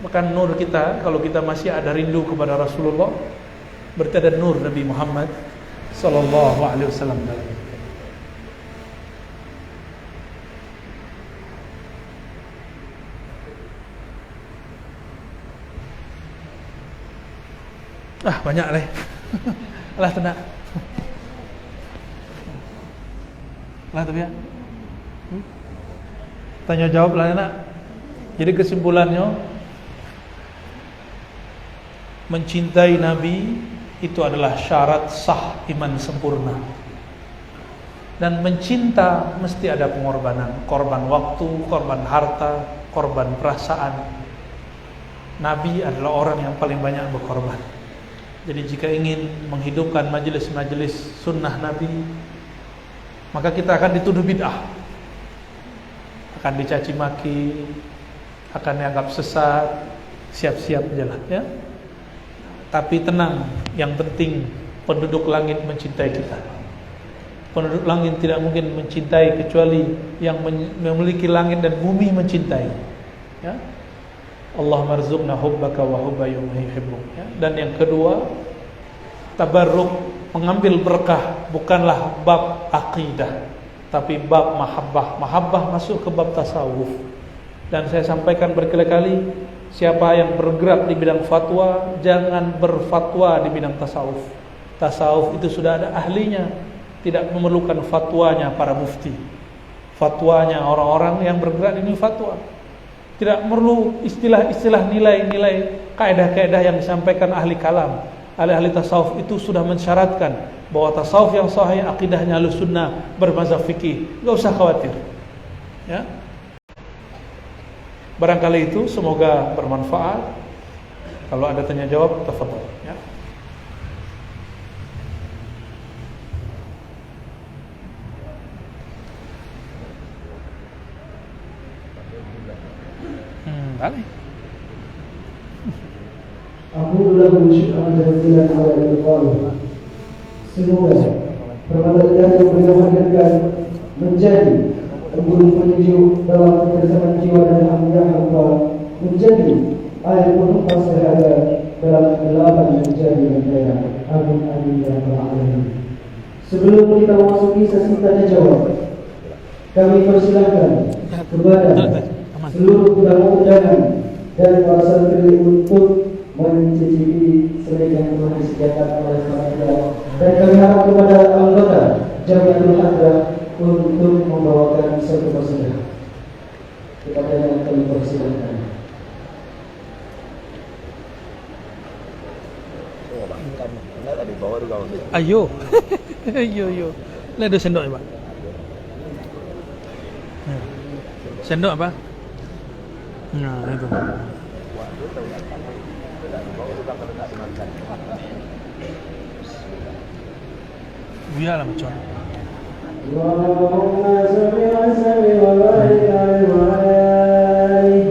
Maka nur kita, kalau kita masih ada rindu kepada Rasulullah, berarti ada nur Nabi Muhammad sallallahu alaihi wasallam dalam kita. Banyak lah. Alah tenang. Lah tu ya. Tanya jawab lah nak. Jadi kesimpulannya, mencintai Nabi itu adalah syarat sah iman sempurna. Dan mencinta mesti ada pengorbanan, korban waktu, korban harta, korban perasaan. Nabi adalah orang yang paling banyak berkorban. Jadi jika ingin menghidupkan majelis-majelis sunnah Nabi, maka kita akan dituduh bid'ah, akan dicaci maki, akan dianggap sesat. Siap-siap jalan ya. Tapi tenang, yang penting penduduk langit mencintai kita. Penduduk langit tidak mungkin mencintai kecuali yang memiliki langit dan bumi mencintai. Ya. Allah marzuqna hubbaka wa hubba yuhibbuk. Ya. Dan yang kedua, tabarruk, mengambil berkah bukanlah bab akidah, tapi bab mahabbah. Mahabbah masuk ke bab tasawuf. Dan saya sampaikan berkali-kali, siapa yang bergerak di bidang fatwa, jangan berfatwa di bidang tasawuf. Tasawuf itu sudah ada ahlinya, tidak memerlukan fatwanya para mufti. Fatwanya orang-orang yang bergerak di fatwa. Tidak perlu istilah-istilah, nilai-nilai, kaedah-kaedah yang disampaikan ahli kalam. Ahli-ahli tasawuf itu sudah mensyaratkan bahwa tasawuf yang sahih akidahnya Ahlussunnah bermazhab fikih. Enggak usah khawatir. Ya. Barangkali itu semoga bermanfaat. Kalau ada tanya jawab, tafadhol ya. Boleh. Aku lahu syukran jazilan ala iqamah. Semoga perbuatan yang beliau hadirkan menjadi embun petunjuk dalam kebersamaan jiwa dan hamba, menjadi air penumpang sehada dalam kegelapan menjadi cahaya. Amin amin ya rabbal alamin. Sebelum kita memasuki sesi tanya jawab, kami persilahkan kepada seluruh tamu undangan dan para santri untuk mencicipi snack yang telah disediakan oleh panitia, dan kami harap kepada anggota Jamiatul Hadrah untuk membawakan satu persedah. Kepada yang kami persilahkan. Ayo. Ayo. Lah ada sendok ya, Pak? Sendok apa? Nah, itu. Biarlah macam. Allahumma salli wa sallim wa barik alaihi.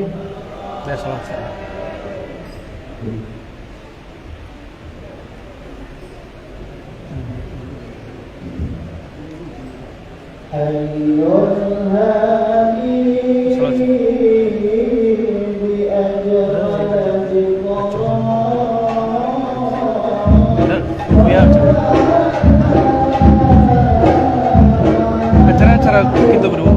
kita berdua.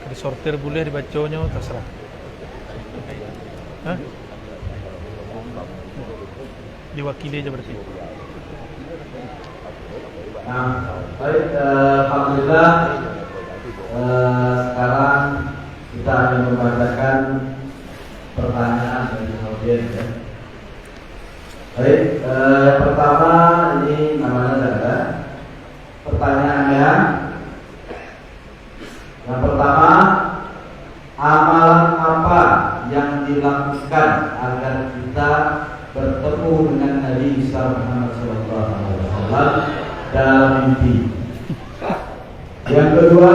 Disortir boleh, dibacanya terserah. Hah? Diwakili aja berarti. Nah, baik, alhamdulillah. Sekarang kita akan membacakan pertanyaan dari audiens. Ya. Baik, pertama ini namanya ada pertanyaannya. Yang pertama, amalan apa yang dilakukan agar kita bertemu dengan Nabi Muhammad SAW dalam mimpi? Yang kedua,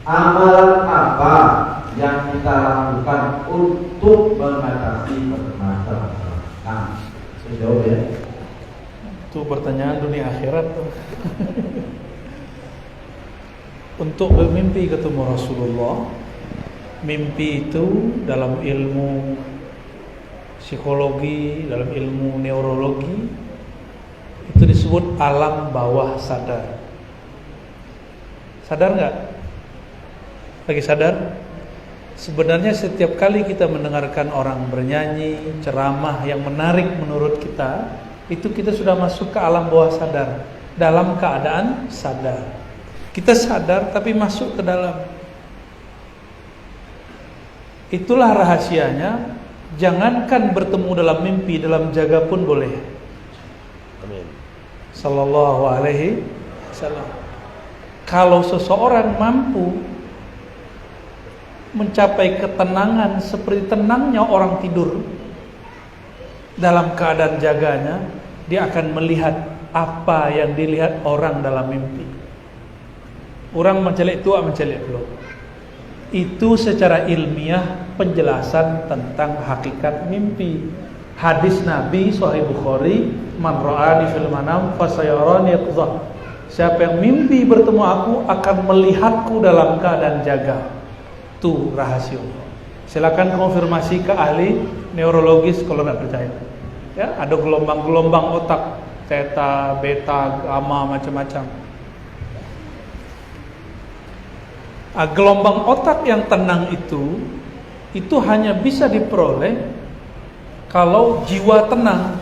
amalan apa yang kita lakukan untuk mengatasi permasalahan? Nah, sejauh ya. Itu pertanyaan dunia akhirat. Untuk bermimpi ketemu Rasulullah, mimpi itu dalam ilmu psikologi, dalam ilmu neurologi itu disebut alam bawah sadar. Sadar nggak? Lagi sadar? Sebenarnya setiap kali kita mendengarkan orang bernyanyi, ceramah yang menarik menurut kita, itu kita sudah masuk ke alam bawah sadar, dalam keadaan sadar. Kita sadar tapi masuk ke dalam. Itulah rahasianya. Jangankan bertemu dalam mimpi, dalam jaga pun boleh. Amin. Sallallahu alaihi wasallam. Kalau seseorang mampu mencapai ketenangan seperti tenangnya orang tidur dalam keadaan jaganya, dia akan melihat apa yang dilihat orang dalam mimpi. Orang mencelik tua, mencelik belum. Itu secara ilmiah penjelasan tentang hakikat mimpi. Hadis Nabi Sahih Bukhari, man ra'ani fil manam fasayarani yaqzah. Siapa yang mimpi bertemu aku akan melihatku dalam keadaan jaga. Itu rahasia. Silakan konfirmasi ke ahli neurologis kalau nggak percaya. Ya, ada gelombang-gelombang otak, theta, beta, gamma, macam-macam. Gelombang otak yang tenang itu hanya bisa diperoleh kalau jiwa tenang.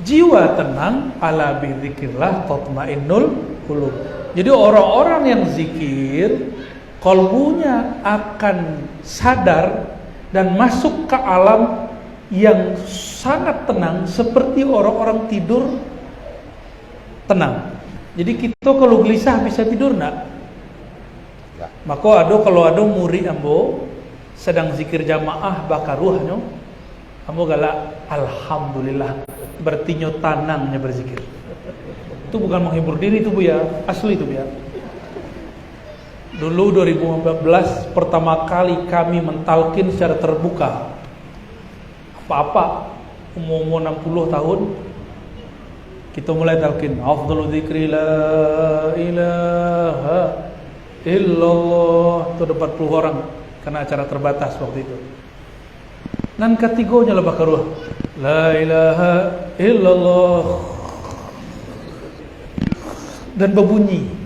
Jiwa tenang ala bidzikrillah tatmainnul qulub. Jadi orang-orang yang zikir, kalbunya akan sadar dan masuk ke alam yang sangat tenang seperti orang-orang tidur tenang. Jadi kita kalau gelisah bisa tidur enggak? Maka kalau ada murid ambo sedang zikir jamaah bakaruhnya, ambo galak alhamdulillah, berarti nyo tanangnya berzikir. Itu bukan menghibur diri itu Bu ya, asli itu Bu ya. Dulu 2014 pertama kali kami mentalkin secara terbuka. Apa-apa umur 60 tahun kita mulai talkin afdhalu dzikri la ilaha illallah. Itu ada 40 orang karena acara terbatas waktu itu. Dan ketigonya lah bakaruh la ilaha illallah dan berbunyi.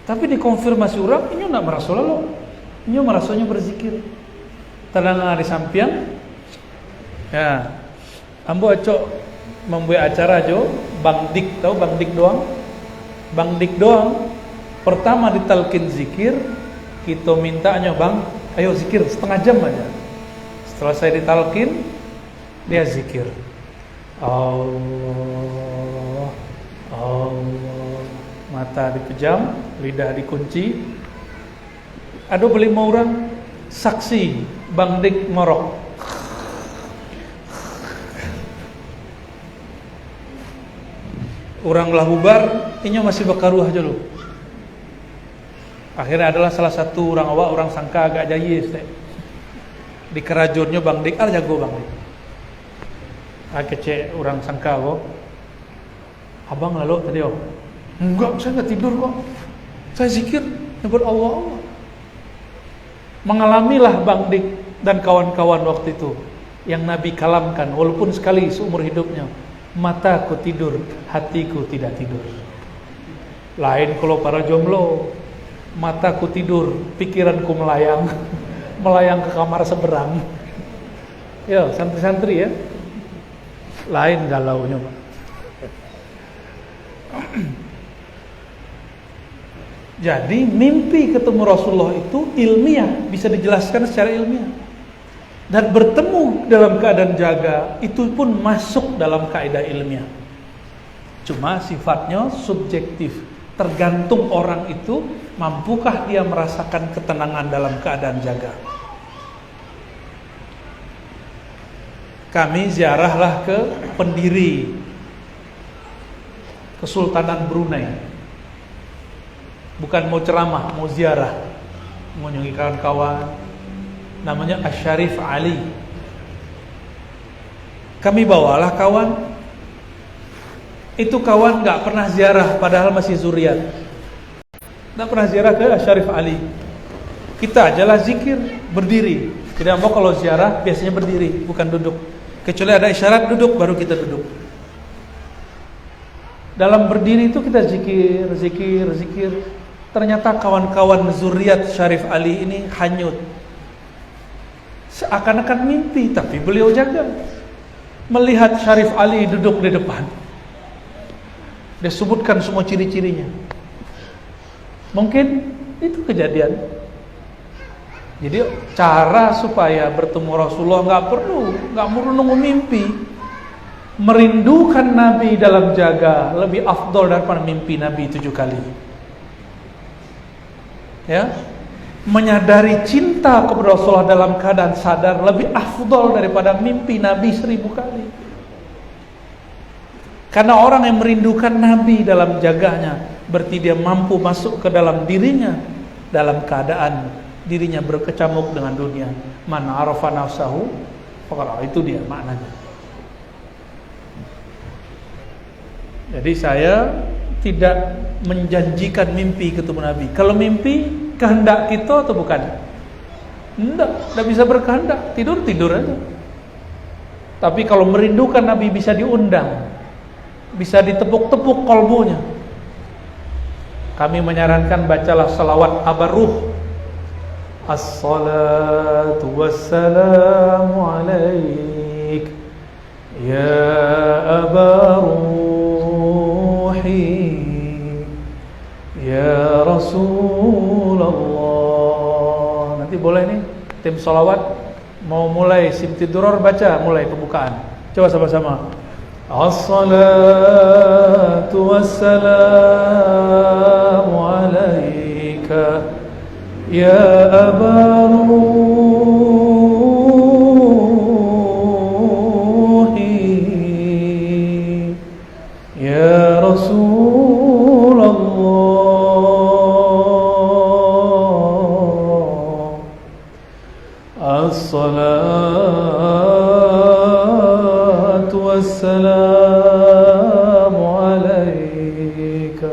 Tapi dikonfirmasi orang, ini enggak merasa lalu. Ini merasanya berzikir. Tenang di samping. Ya. Ambo acok membuat acara jo, Bang Dik, tahu Bang Dik doang? Bang Dik doang. Pertama ditalkin zikir, kita mintanya Bang, ayo zikir setengah jam aja. Setelah saya ditalkin, dia zikir. Allah, Allah. Mata dipejam, lidah dikunci. Ada beli orang saksi Bang Dik ngorok. Orang lah bubar, ini masih bakaruh aja lo. Akhirnya adalah salah satu orang awak, orang sangka agak jayis deh. Di kerajurnya Bang Dik, jago Bang Dik. Kece orang sangka kok. Abang lalu tadi oh. Enggak, saya enggak tidur kok. Saya zikir, nyebut Allah. Mengalamilah Bang Dik dan kawan-kawan waktu itu yang Nabi kalamkan walaupun sekali seumur hidupnya. Mataku tidur, hatiku tidak tidur. Lain kalau para jomblo, mataku tidur, pikiranku melayang, melayang ke kamar seberang. Ya, santri-santri ya. Lain galaunya, Pak. Jadi mimpi ketemu Rasulullah itu ilmiah, bisa dijelaskan secara ilmiah. Dan bertemu dalam keadaan jaga itu pun masuk dalam kaidah ilmiah. Cuma sifatnya subjektif, tergantung orang itu mampukah dia merasakan ketenangan dalam keadaan jaga. Kami ziarahlah ke pendiri Kesultanan Brunei. Bukan mau ceramah, mau ziarah, mau nyungi kawan-kawan. Namanya Asy-Syarif Ali. Kami bawalah kawan. Itu kawan gak pernah ziarah, padahal masih zuriat. Gak pernah ziarah ke Asy-Syarif Ali. Kita ajalah zikir, berdiri. Tidak mau kalau ziarah biasanya berdiri, bukan duduk. Kecuali ada isyarat duduk, baru kita duduk. Dalam berdiri itu kita zikir, zikir, zikir. Ternyata kawan-kawan zuriat Syarif Ali ini hanyut. Seakan-akan mimpi, tapi beliau jaga. Melihat Syarif Ali duduk di depan. Dia sebutkan semua ciri-cirinya. Mungkin itu kejadian. Jadi cara supaya bertemu Rasulullah nggak perlu nunggu mimpi. Merindukan Nabi dalam jaga lebih afdol daripada mimpi Nabi 7 kali. Ya, menyadari cinta kepada Rasulullah dalam keadaan sadar lebih afdol daripada mimpi Nabi 1000 kali. Karena orang yang merindukan Nabi dalam jaganya, berarti dia mampu masuk ke dalam dirinya dalam keadaan dirinya berkecamuk dengan dunia. Man arafa nafsahu faqad, itu dia maknanya. Jadi saya tidak menjanjikan mimpi ketemu Nabi. Kalau mimpi kehendak kita atau bukan? Tidak bisa berkehendak, tidur aja. Tapi kalau merindukan Nabi bisa diundang, bisa ditepuk-tepuk kolbunya. Kami menyarankan bacalah salawat abaruh. As-salatu wassalamu alaik ya abaruhi ya Rasulullah. Nanti boleh nih tim salawat mau mulai simtiduror baca, mulai pembukaan. Coba sama-sama. As-salatu wassalamu alaika ya abaruhi ya Rasulullah. As-salatu wassalamu alaika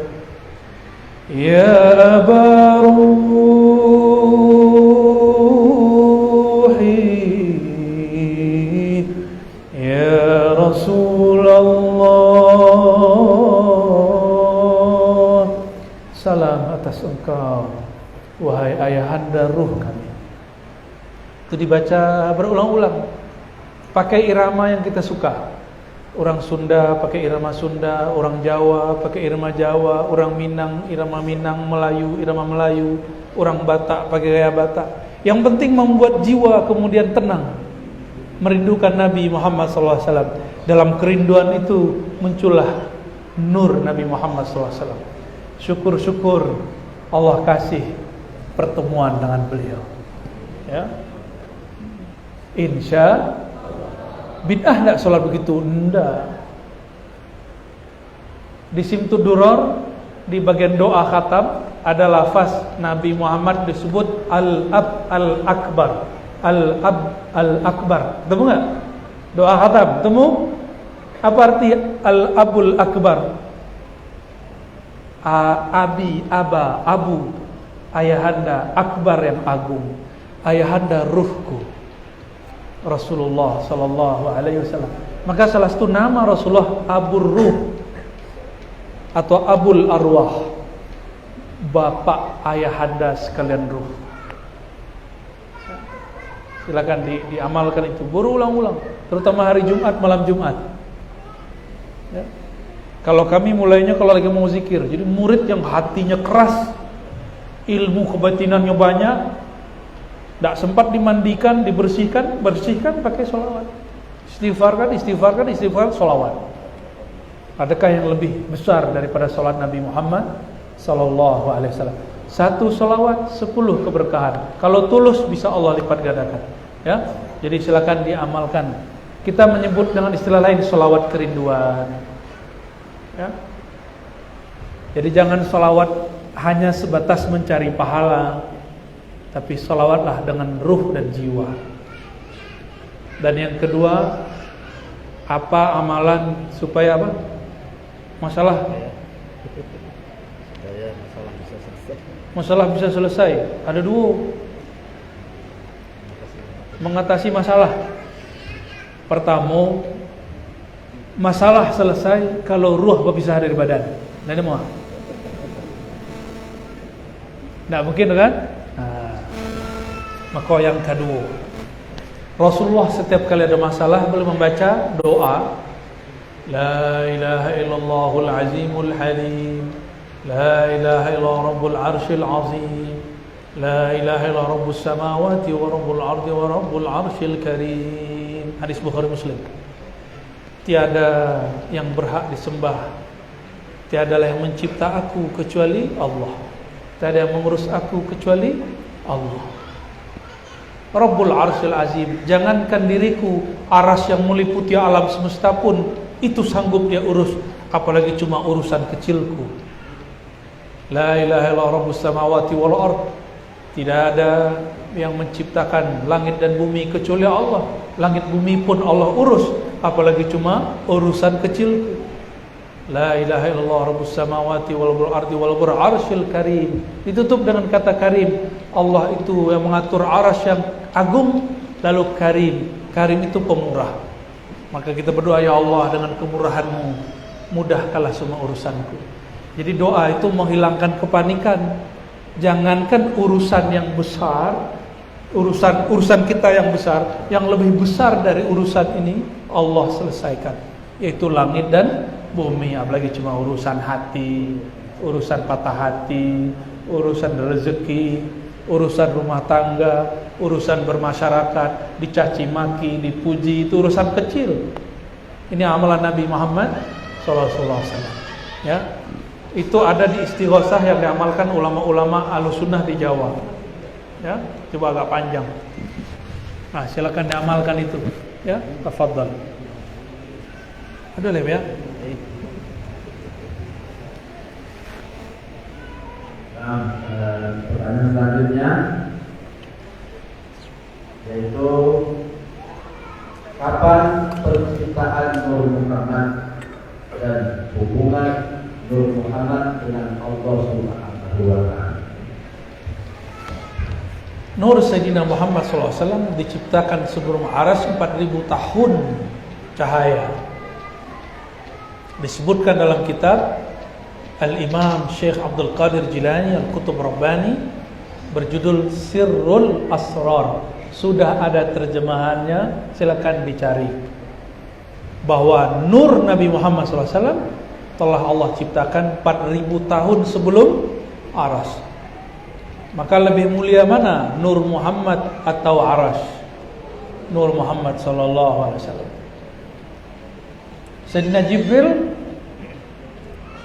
ya abaruhi ya Rasulullah. Salam atas engkau wahai ayahanda ruh kami. Itu dibaca berulang-ulang. Pakai irama yang kita suka. Orang Sunda pakai irama Sunda, orang Jawa pakai irama Jawa, orang Minang irama Minang, Melayu irama Melayu, orang Batak pakai gaya Batak. Yang penting membuat jiwa kemudian tenang, merindukan Nabi Muhammad SAW. Dalam kerinduan itu muncullah nur Nabi Muhammad SAW. Syukur-syukur Allah kasih pertemuan dengan beliau. Ya, insya bid'ah enggak sholat begitu? Enggak. Di Simtuduror di bagian doa khatam ada lafaz Nabi Muhammad disebut Al-Ab Al-Akbar. Al-Ab Al-Akbar. Temu enggak? Doa khatam, temu? Apa arti Al-Abul Akbar? Abi, Aba, Abu, ayahanda, Akbar yang agung, ayahanda ruhku, Rasulullah sallallahu alaihi wasallam. Maka salah satu nama Rasulullah Abur Ruh atau Abul Arwah, bapak ayahanda sekalian ruh. Silakan diamalkan itu berulang-ulang, terutama hari Jumat, malam Jumat. Ya. Kalau kami mulainya kalau lagi mau zikir, jadi murid yang hatinya keras, ilmu kebatinannya banyak, tidak sempat dimandikan, bersihkan pakai sholawat. Istighfarkan, sholawat. Adakah yang lebih besar daripada sholat Nabi Muhammad sallallahu alaihi wasallam? 1 sholawat 10 keberkahan. Kalau tulus bisa Allah lipat gandakan. Ya, jadi silakan diamalkan. Kita menyebut dengan istilah lain sholawat kerinduan. Ya. Jadi jangan sholawat hanya sebatas mencari pahala, tapi sholawatlah dengan ruh dan jiwa. Dan yang kedua, apa amalan supaya apa? Masalah bisa selesai. Ada 2 mengatasi masalah. Pertama, masalah selesai kalau ruh berpisah dari badan. Nah, ini mau? Nggak mungkin kan? Maka yang kedua, Rasulullah setiap kali ada masalah boleh membaca doa La ilaha illallahul azimul halim, La ilaha illallah rabbul arshil azim, La ilaha illallah rabbus samawati wa rabbul ardi wa rabbul arshil karim. Hadis Bukhari Muslim. Tiada yang berhak disembah, tiadalah yang mencipta aku kecuali Allah, tiada yang mengurus aku kecuali Allah. Rabbul Arsyil Azim, jangankan diriku, aras yang meliputi alam semesta pun itu sanggup dia urus, apalagi cuma urusan kecilku. La ilaha illallah rabbus samawati wal ard, tidak ada yang menciptakan langit dan bumi kecuali Allah. Langit bumi pun Allah urus, apalagi cuma urusan kecilku. La ilaha illallah rabbus samawati wal ardi wal arsyil karim. Ditutup dengan kata karim. Allah itu yang mengatur arasy yang agung, lalu karim. Karim itu pemurah. Maka kita berdoa, ya Allah, dengan kemurahan-Mu mudahkanlah semua urusanku. Jadi doa itu menghilangkan kepanikan. Jangankan urusan yang besar, urusan kita yang besar, yang lebih besar dari urusan ini Allah selesaikan, yaitu langit dan bumi. Apalagi cuma urusan hati, urusan patah hati, urusan rezeki, urusan rumah tangga, urusan bermasyarakat, dicaci maki, dipuji, itu urusan kecil. Ini amalan Nabi Muhammad SAW. Ya, itu ada di istighosah yang diamalkan ulama-ulama Ahlussunnah di Jawa. Ya, coba agak panjang. Nah, silakan diamalkan itu. Ya, tafadhal. Ada lagi ya? Pertanyaan selanjutnya yaitu kapan penciptaan Nur Muhammad dan hubungan Nur Muhammad dengan Allah Subhanahu wa Ta'ala? Nur Sayyidina Muhammad SAW diciptakan sebelum aras 4000 tahun cahaya. Disebutkan dalam kitab Al-Imam Syekh Abdul Qadir Jilani Al-Kutub Rabbani berjudul Sirrul Asrar. Sudah ada terjemahannya, silakan dicari. Bahwa nur Nabi Muhammad SAW telah Allah ciptakan 4000 tahun sebelum aras. Maka lebih mulia mana, Nur Muhammad atau aras? Nur Muhammad SAW. Sayyidina Jibril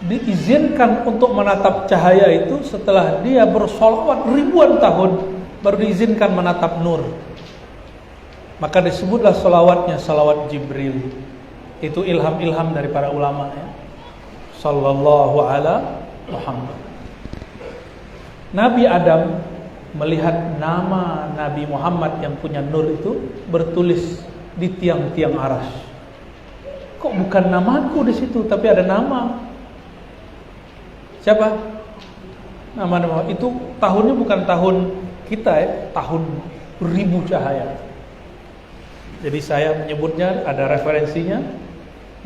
diizinkan untuk menatap cahaya itu setelah dia bersolawat ribuan tahun, baru diizinkan menatap nur. Maka disebutlah solawatnya salawat Jibril. Itu ilham-ilham dari para ulama ya. Sallallahu ala Muhammad. Nabi Adam melihat nama Nabi Muhammad yang punya nur itu bertulis di tiang-tiang aras. Kok bukan namaku di situ, tapi ada nama. Siapa? Nama itu tahunnya bukan tahun kita ya, tahun 1000 cahaya. Jadi saya menyebutnya ada referensinya.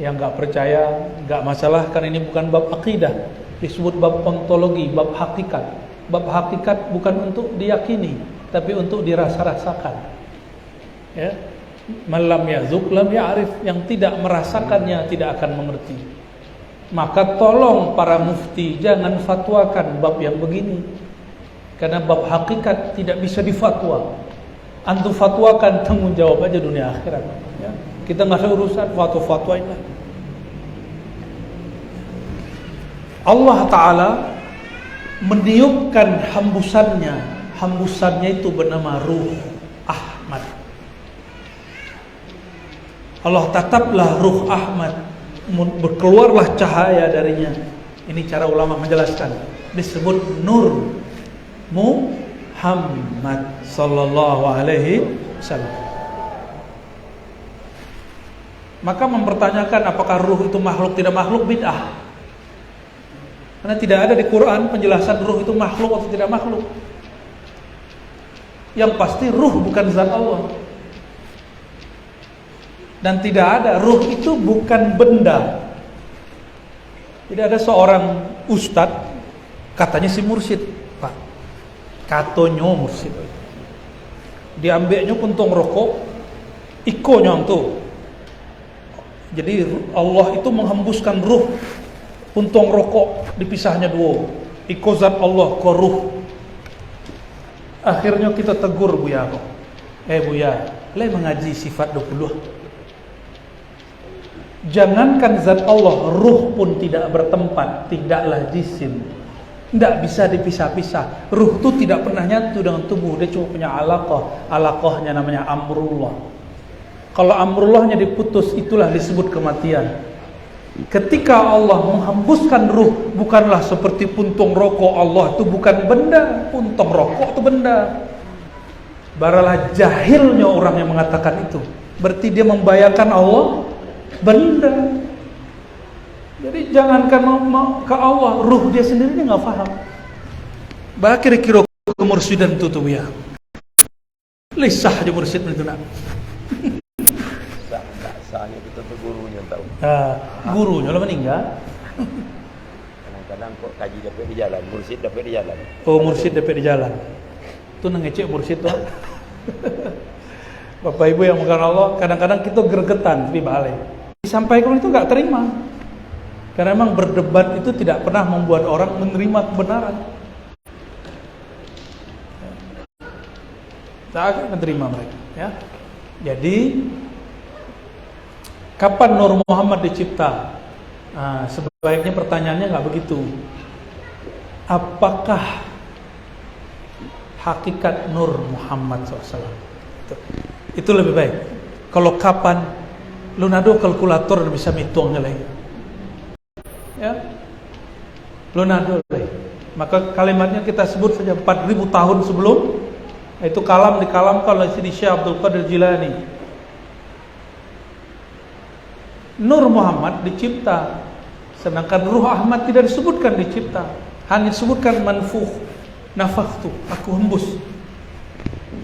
Yang nggak percaya nggak masalah, karena ini bukan bab akidah, disebut bab ontologi, bab hakikat. Bab hakikat bukan untuk diyakini, tapi untuk dirasa-rasakan. Ya, malam yazuk lam ya'rif, yang tidak merasakannya tidak akan mengerti. Maka tolong para mufti jangan fatwakan bab yang begini, karena bab hakikat tidak bisa difatwa. Antum fatwakan, tanggung jawab aja dunia akhirat. Ya. Kita nggak usah urusan fatwa-fatwa ini. Allah Ta'ala meniupkan hembusannya itu bernama Ruh Ahmad. Allah tataplah Ruh Ahmad, berkeluarlah cahaya darinya. Ini cara ulama menjelaskan. Disebut Nur Muhammad sallallahu alaihi wasallam. Maka mempertanyakan apakah ruh itu makhluk tidak makhluk, bid'ah. Karena tidak ada di Quran penjelasan ruh itu makhluk atau tidak makhluk. Yang pasti ruh bukan zat Allah. Dan tidak ada, ruh itu bukan benda. Tidak ada seorang ustadz, katanya si mursyid, Pak, katonyo mursyid, diambilnya puntung rokok, ikonya itu. Jadi Allah itu menghembuskan ruh, puntung rokok dipisahnya dua, iko zat Allah ke ruh. Akhirnya kita tegur Buya, Buya, le mengaji sifat 20. Jangankan zat Allah, ruh pun tidak bertempat, tidaklah jisim, tidak bisa dipisah-pisah. Ruh itu tidak pernah nyatu dengan tubuh, dia cuma punya alaqahnya namanya amrullah. Kalau amrullahnya diputus, itulah disebut kematian. Ketika Allah menghembuskan ruh, bukanlah seperti puntung rokok. Allah itu bukan benda, puntung rokok itu benda. Baralah jahilnya orang yang mengatakan itu, berarti dia membayangkan Allah benda. Jadi jangankan ke Allah, ruh dia sendiri dia nggak paham. Bah kira-kira kemursidan itu tuh ya. Lisah aja mursid itu nak. Sahnya kita tuh gurunya tahu. Gurunya lo meninggal. Kadang-kadang kok kaji dapat di jalan, mursid dapat di jalan. Oh, mursid dapat di jalan. Itu ngecek mursid tuh. Bapak Ibu yang mengenal Allah, kadang-kadang kita gregetan di balai. Disampaikan itu nggak terima, karena memang berdebat itu tidak pernah membuat orang menerima kebenaran. Tak akan menerima mereka. Ya. Jadi kapan Nur Muhammad dicipta? Sebaiknya pertanyaannya nggak begitu. Apakah hakikat Nur Muhammad SAW? Itu lebih baik. Kalau kapan? Lu nado kalkulator bisa hitungnya lagi. Ya. Lu nado lagi. Maka kalimatnya kita sebut saja 4000 tahun sebelum itu kalam dikalamkan oleh Sidi Syekh Abdul Qadir Jilani. Nur Muhammad dicipta, sedangkan Ruh Ahmad tidak disebutkan dicipta, hanya disebutkan manfukh, nafakhtu, aku hembus.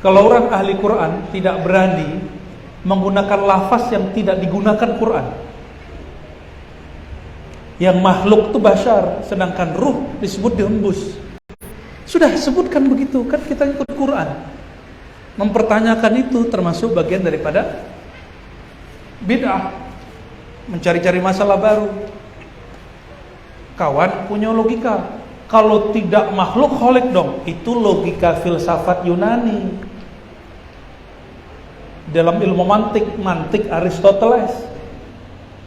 Kalau orang ahli Quran tidak berani menggunakan lafaz yang tidak digunakan Quran. Yang makhluk itu bashar, sedangkan ruh disebut dihembus. Sudah sebutkan begitu, kan kita ikut Quran. Mempertanyakan itu termasuk bagian daripada bid'ah, mencari-cari masalah baru. Kawan punya logika, kalau tidak makhluk kholik dong, itu logika filsafat Yunani. Dalam ilmu mantik Aristoteles.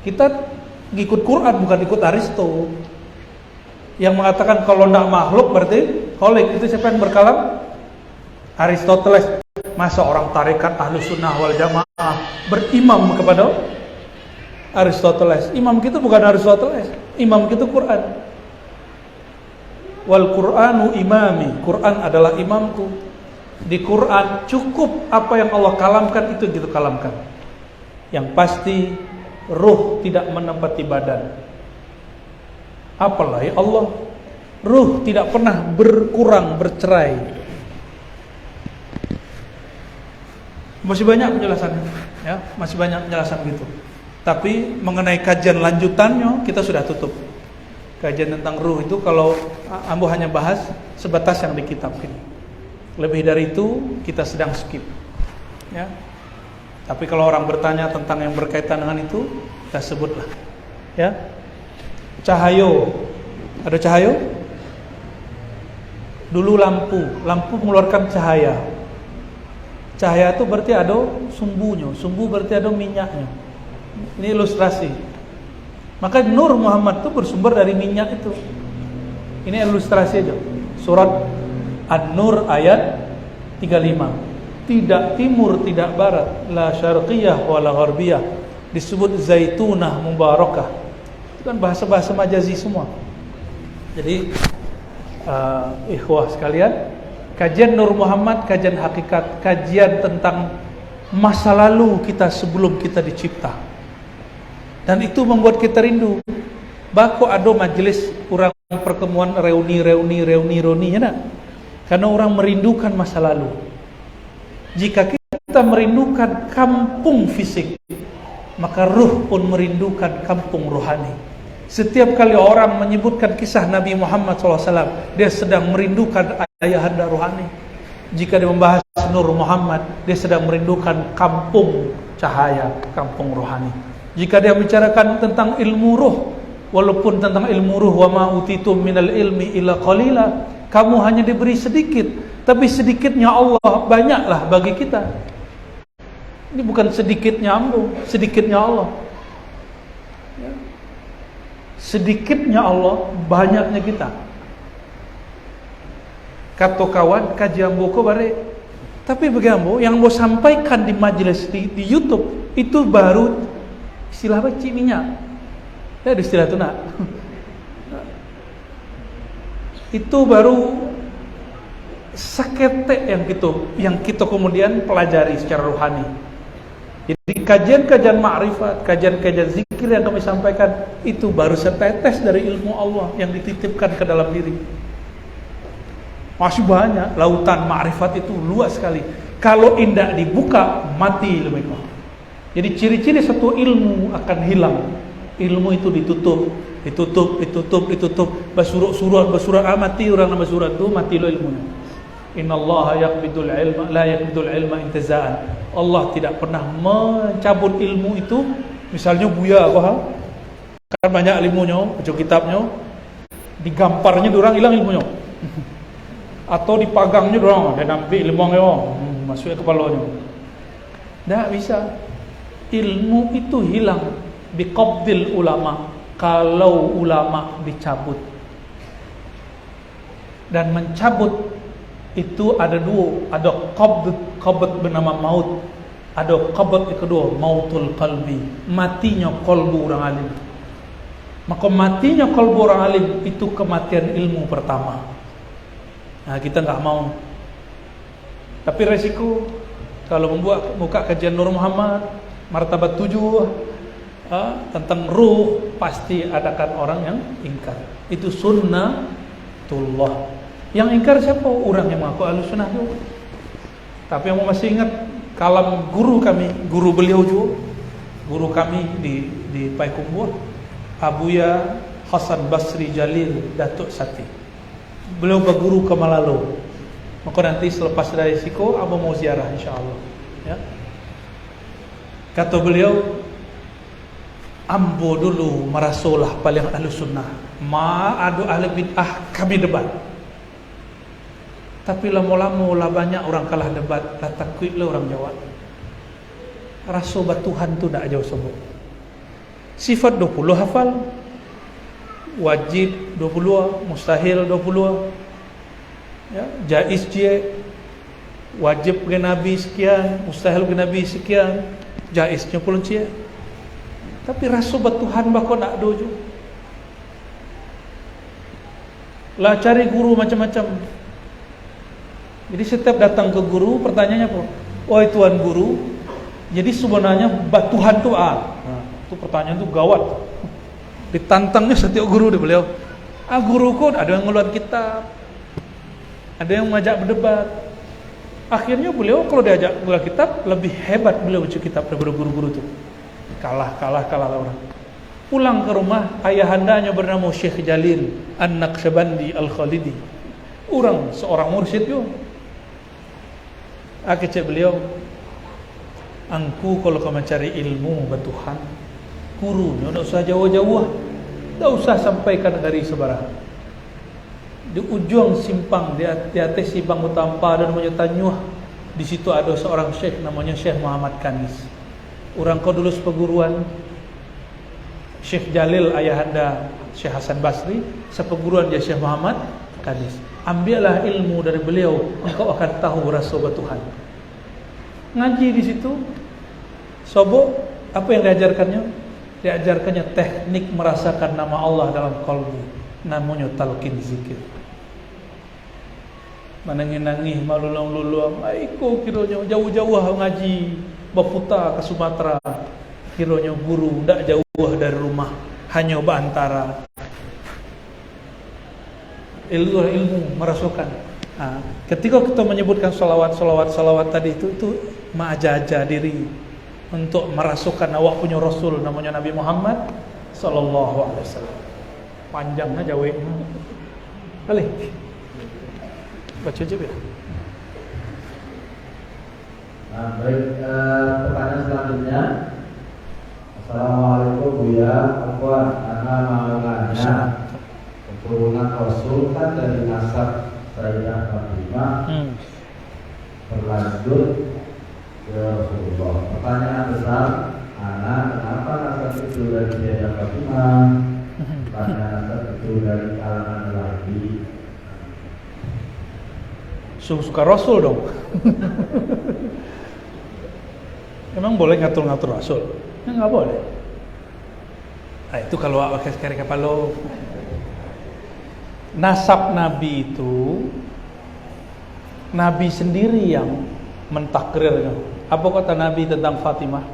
Kita ngikut Quran bukan ikut Aristo. Yang mengatakan kalau tidak makhluk berarti kholik. Itu siapa yang berkalam? Aristoteles. Masa orang tarekat ahlu sunnah wal jamaah berimam kepada Aristoteles? Imam kita bukan Aristoteles, imam kita Quran. Wal Qur'anu imami, Quran adalah imamku. Di Quran cukup apa yang Allah kalamkan, itu gitu kalamkan. Yang pasti ruh tidak menempati badan. Apalagi Allah, ruh tidak pernah berkurang, bercerai. Masih banyak penjelasannya, ya, masih banyak penjelasan gitu. Tapi mengenai kajian lanjutannya kita sudah tutup. Kajian tentang ruh itu kalau ambo hanya bahas sebatas yang di kitab ini. Lebih dari itu kita sedang skip, ya. Tapi kalau orang bertanya tentang yang berkaitan dengan itu, kita sebutlah, ya. Cahayo, ada cahayo? Dulu lampu mengeluarkan cahaya. Cahaya itu berarti ada sumbunya, sumbu berarti ada minyaknya. Ini ilustrasi. Maka Nur Muhammad itu bersumber dari minyak itu. Ini ilustrasi aja. Surat An-Nur ayat 35. Tidak timur, tidak barat, la syarqiyah wala gharbiyah. Disebut zaitunah mubarakah. Itu kan bahasa-bahasa majazi semua. Jadi ikhwah sekalian, kajian Nur Muhammad, kajian hakikat, kajian tentang masa lalu kita sebelum kita dicipta. Dan itu membuat kita rindu. Bako ada majelis kurang pertemuan reuni ya nak? Karena orang merindukan masa lalu. Jika kita merindukan kampung fisik, maka ruh pun merindukan kampung rohani. Setiap kali orang menyebutkan kisah Nabi Muhammad SAW, dia sedang merindukan ayahanda rohani. Jika dia membahas Nur Muhammad, dia sedang merindukan kampung cahaya, kampung rohani. Jika dia bicarakan tentang ilmu ruh, walaupun tentang ilmu ruh, wa ma utitum minal ilmi illa qalila, kamu hanya diberi sedikit, tapi sedikitnya Allah banyaklah bagi kita. Ini bukan sedikitnya ambo, sedikitnya Allah. Ya. Sedikitnya Allah, banyaknya kita. Kata kawan, kaji ambo ko bare. Tapi bagi ambo, yang ambo sampaikan di majelis di YouTube, itu baru istilah apa? Cik minyak. Ya ada istilah itu nak. Itu baru seketek yang kita kemudian pelajari secara rohani. Jadi kajian-kajian ma'rifat, kajian-kajian zikir yang kami sampaikan, itu baru setetes dari ilmu Allah yang dititipkan ke dalam diri. Masih banyak, lautan ma'rifat itu luas sekali. Kalau indah dibuka, mati lebih kurang. Jadi ciri-ciri satu ilmu akan hilang. Ilmu itu ditutup. Basurat mati orang nama surat itu, mati lo ilmunya. Innallaha yaqbidul ilma la yaqbidul ilma intiza'an. Allah tidak pernah mencabut ilmu itu. Misalnya buya kan banyak ilmunya, baca kitabnya, digamparnya orang hilang ilmunya. Atau dipagangnya orang dan ambil ilmunya masuk ke kepalanya. Tak bisa. Ilmu itu hilang biqabdil ulama, kalau ulama dicabut. Dan mencabut itu ada dua, ada qabd bernama maut, ada qabd yang kedua mautul qalbi, matinya qalbu orang alim. Maka matinya qalbu orang alim itu kematian ilmu pertama. Nah, kita enggak mau. Tapi resiko kalau membuka kajian Nur Muhammad martabat 7 tentang ruh, pasti adakan orang yang ingkar. Itu sunnatullah. Yang ingkar siapa? Orang yang mengaku Ahlussunnah itu. Tapi yang masih ingat kalam guru kami, guru beliau juga, guru kami di Payakumbuh, Abuya Hasan Basri Jalil Datuk Sati. Beliau berguru ke Malalo. Maka nanti selepas dari Siko, abang mau ziarah insyaAllah. Ya. Kata beliau, ambo dulu merasalah paling Ahlussunnah. Adu ahli bid'ah kami debat. Tapi lama-lama lah banyak orang kalah debat, lah takut lah orang jawab. Rasa batuhan tu tak jauh sebut. Sifat 20 hafal, wajib 20, mustahil 20. Ya, jaiz je, wajib ke Nabi sekian, mustahil ke Nabi sekian, jaiznya pun cie. Tapi rasa batuhan bako nak dojo. Lah cari guru macam-macam. Jadi setiap datang ke guru, pertanyaannya apa? Oh tuan guru, jadi sebenarnya batuhan tu itu pertanyaan tu gawat. Ditantangnya setiap guru dia beliau. Guruku ada yang ngeluar kitab, ada yang mengajak berdebat. Akhirnya beliau kalau diajak ngeluar kitab lebih hebat beliau baca kitab daripada guru-guru tu. Kalah orang. Pulang ke rumah, ayahandanya bernama Syekh Jalil An-Naqsyabandi Al-Khalidi. Seorang mursyid yo. Kecek beliau, angku kalau kau mencari ilmu batuhan, gurunya tak usah jauh-jauh, tak usah sampaikan dari sebarang. Di ujung simpang, di atas simpang Utampa dan Tanyuh, di situ ada seorang syekh namanya Syekh Muhammad Kanis. Orang kau dulu seperguruan Syekh Jalil ayahanda Syekh Hasan Basri, seperguruan dia Syekh Muhammad Kanis. Ambillah ilmu dari beliau, engkau akan tahu rasa batuhan. Ngaji di situ, sobo, apa yang diajarkannya? Diajarkannya teknik merasakan nama Allah dalam qalbu, namanya talqin zikir. Menangis-nangis, malulung-lulung, aiko kiranya jauh-jauh ngaji, berputar ke Sumatera, kiranya guru tak jauh dari rumah, hanya berantara. Ilmu merasukan. Ketika kita menyebutkan salawat tadi itu ma'ajaja diri. untuk merasukan awak punya Rasul namanya Nabi Muhammad sallallahu alaihi wasallam. Panjangnya jawabnya. Boleh? Baca aja ya. Nah, baik, pertanyaan selanjutnya. Assalamualaikum Buya, Afwan, Ana mau nanya, keturunan Rasul kan dari nasab Sayyidah Fatimah berlanjut ke Rasulullah. Pertanyaan besar, Ana, kenapa nasab itu dari Sayyidah Fatimah? Pertanyaan nasab itu dari kalangan lelaki. Suka Rasul dong. Emang boleh ngatur-ngatur Rasul? Ya, nggak boleh. Nah, itu kalau pakai sekali kapalo. Nasab Nabi itu Nabi sendiri yang mentakrirnya. Apa kata Nabi tentang Fatimah?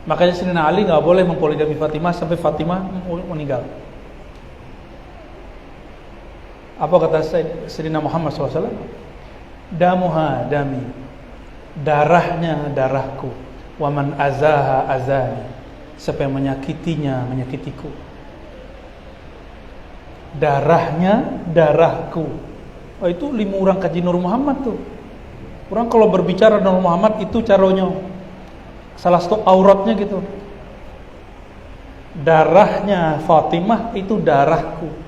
Makanya Sayyidina Ali nggak boleh mempoligami Fatimah sampai Fatimah meninggal. Apa kata Sayyidina Muhammad SAW? Damuha dami, darahnya darahku, waman azaha azani, siapa yang menyakitinya menyakitiku. Darahnya darahku. Oh, itu 5 orang kaji Nur Muhammad tuh. Orang kalau berbicara Nur Muhammad itu caranya salah satu auratnya gitu. Darahnya Fatimah itu darahku.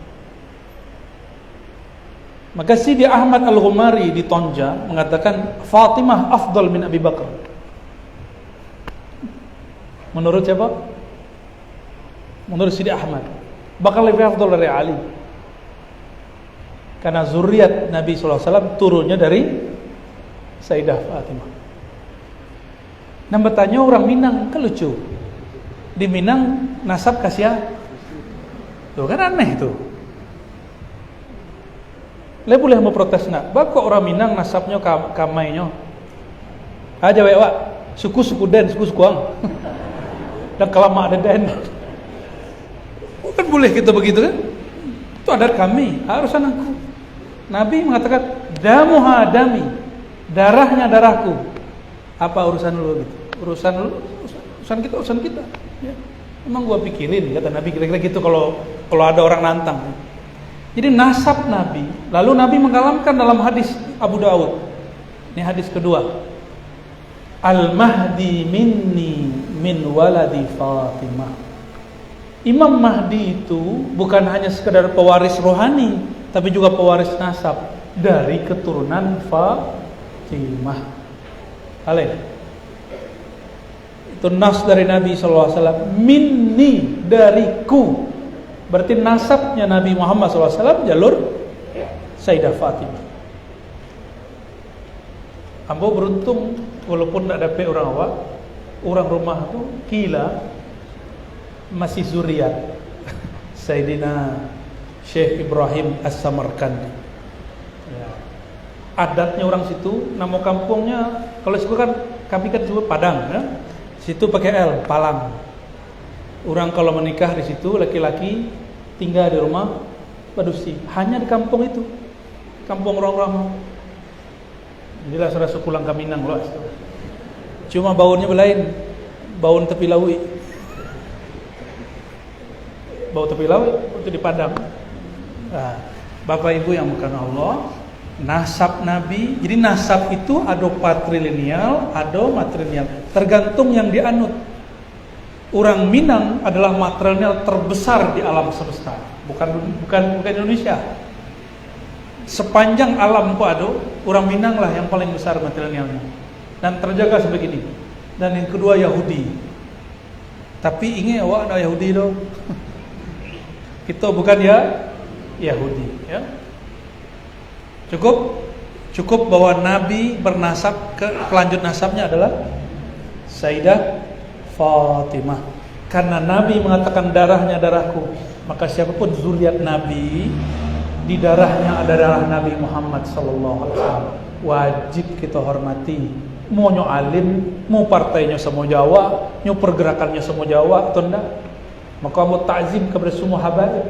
Maka Sidi Ahmad Al-Ghumari di Tonja mengatakan Fatimah afdal min Abi Bakar. Menurut siapa? Menurut Sidi Ahmad, bakal lebih afdal dari Ali. Karena zuriat Nabi SAW turunnya dari Sayyidah Fatimah. Nah, bertanya orang Minang, kan lucu. Di Minang nasab kasih tuh kan aneh tuh. Le boleh mau protes nak? Bako orang Minang nasabnya kamainya. Aja wak, suku-suku den, suku-suku ang. Dan kelama ada den. Kan boleh kita begitu kan? Itu adat kami, harus anakku. Nabi mengatakan damuha dami, darahnya darahku. Apa urusan lu gitu? Urusan kita. Ya. Emang gua pikirin kata Nabi kira-kira gitu kalau ada orang nantang. Jadi nasab Nabi, lalu Nabi mengalamkan dalam hadis Abu Dawud. Ini hadis kedua. Al-Mahdi minni min waladi Fatimah. Imam Mahdi itu bukan hanya sekedar pewaris rohani, tapi juga pewaris nasab dari keturunan Fatimah. Aleh. Itu nas dari Nabi SAW. Minni, dariku. Berarti nasabnya Nabi Muhammad SAW jalur Sayyidah Fatimah. Ambo beruntung walaupun tidak dapat orang awak, orang rumah tu kila masih zuriat Sayyidina Syekh Ibrahim As-Samarkandi. Ya. Adatnya orang situ, nama kampungnya kalau situ kan kami kan sebut Padang, ya. Situ pakai L, Palang. Orang kalau menikah di situ laki-laki tinggal di rumah padusi, hanya di kampung itu, kampung orang-orang. Inilah saudara suku Langka Minang luas. Cuma baunnya belain, baun tepi lawi. Bau tepi lawi itu di Padang. Nah, Bapak Ibu yang bukan Allah, nasab Nabi. Jadi nasab itu ada patrilineal, ada matrilineal, tergantung yang dianut. Orang Minang adalah matrilineal terbesar di alam semesta, bukan Indonesia. Sepanjang alam ku ada, orang Minang lah yang paling besar matrilinealnya dan terjaga sebegini. Dan yang kedua Yahudi. Tapi ingat awak ada Yahudi dong. Kita bukan ya Yahudi, ya. Cukup bahwa Nabi bernasab pelanjut nasabnya adalah Sayyidah Fatimah. Karena Nabi mengatakan darahnya darahku, maka siapapun zuriat Nabi di darahnya ada darah Nabi Muhammad sallallahu alaihi wasallam. Wajib kita hormati. Mau nyo alim, mau partainya semua Jawa, nyo pergerakannya semua Jawa atau enggak. Maka mau takzim kepada semua habaib.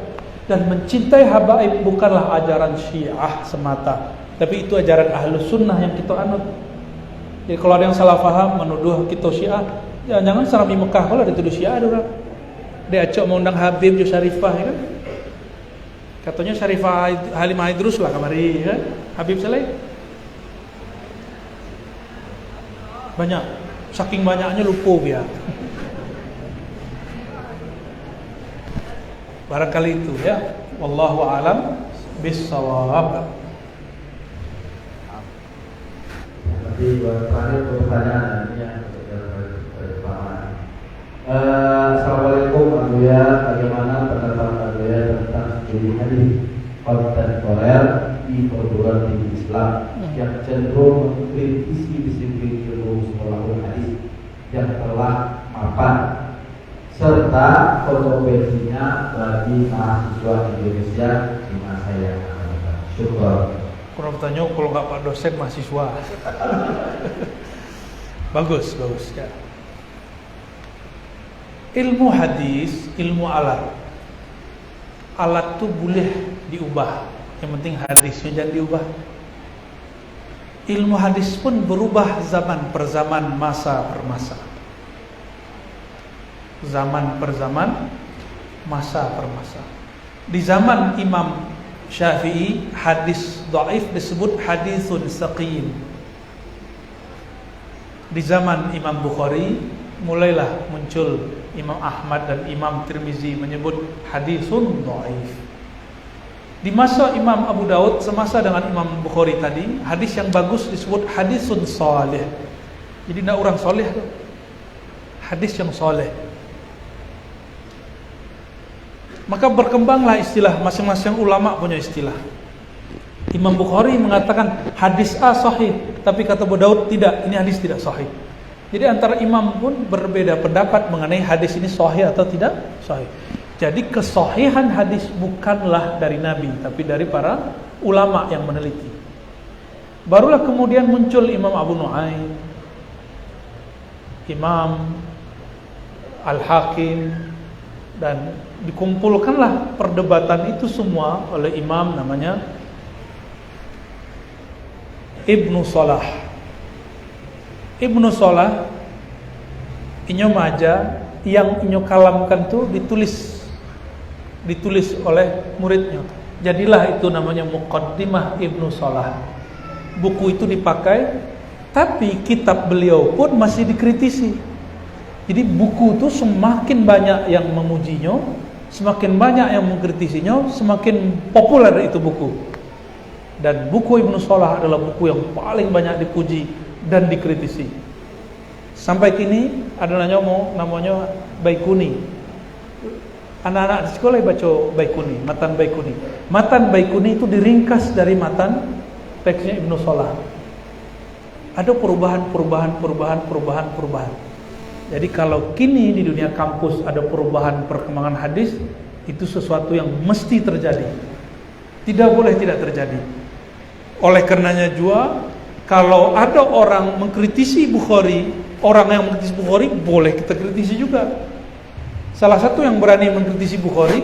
Dan mencintai habaib bukanlah ajaran Syiah semata, tapi itu ajaran Ahlus Sunnah yang kita anut. Jadi kalau ada yang salah faham menuduh kita Syiah, Jangan sarami Mekah kalau dituduh Syiah ada orang. Dia acok mau undang Habib jo Syarifah ya kan. Katanya Syarifah Halimah Idrus lah kamari kan. Habib Saleh. Banyak, saking banyaknya lupa dia. Barangkali itu ya. Wallahu a'lam bis-shawab. Nanti terakhir pertanyaan ini yang Assalamualaikum Abuya, bagaimana pendapat Abuya tentang studi hadis kontemporer di perguruan tinggi Islam yang cenderung mengkritisi disiplin ilmu sekolah hadis yang telah mapan serta konsekuensinya bagi mahasiswa Indonesia di masa yang akan datang. Syukur. Kurang bertanya kalau nggak Pak dosen mahasiswa. bagus ya. Ilmu hadis, ilmu alat. Alat tuh boleh diubah. Yang penting hadisnya jangan diubah. Ilmu hadis pun berubah zaman per zaman, masa per masa. Zaman per zaman, masa per masa. Di zaman Imam Syafi'i, hadis dhaif disebut hadisun saqim. Di zaman Imam Bukhari, mulailah muncul Imam Ahmad dan Imam Tirmizi menyebut hadisun dhaif. Di masa Imam Abu Daud semasa dengan Imam Bukhari tadi, hadis yang bagus disebut hadisun salih. Jadi tidak orang soleh tu. Hadis yang soleh. Maka berkembanglah istilah, masing-masing ulama punya istilah. Imam Bukhari mengatakan hadis A sahih, tapi kata Abu Daud tidak, ini hadis tidak sahih. Jadi antara imam pun berbeda pendapat mengenai hadis ini sahih atau tidak sahih. Jadi kesahihan hadis bukanlah dari Nabi, tapi dari para ulama yang meneliti. Barulah kemudian muncul Imam Abu Nu'aim, Imam Al-Hakim, dan dikumpulkanlah perdebatan itu semua oleh imam namanya Ibnu Salah. Ibnu Salah inyo maja yang inyo kalamkan tuh ditulis oleh muridnya. Jadilah itu namanya Muqaddimah Ibnu Salah. Buku itu dipakai, tapi kitab beliau pun masih dikritisi. Jadi buku itu semakin banyak yang memujinya, semakin banyak yang mengkritisinya, semakin populer itu buku. Dan buku Ibnu Salah adalah buku yang paling banyak dipuji dan dikritisi. Sampai kini ada namanya Baikuni. Anak-anak di sekolah baca Baikuni, Matan Baikuni. Matan Baikuni itu diringkas dari matan teksnya Ibnu Salah. Ada perubahan. Jadi kalau kini di dunia kampus ada perubahan perkembangan hadis, itu sesuatu yang mesti terjadi. Tidak boleh tidak terjadi. Oleh karenanya juga, kalau ada orang mengkritisi Bukhari, orang yang mengkritisi Bukhari, boleh kita kritisi juga. Salah satu yang berani mengkritisi Bukhari,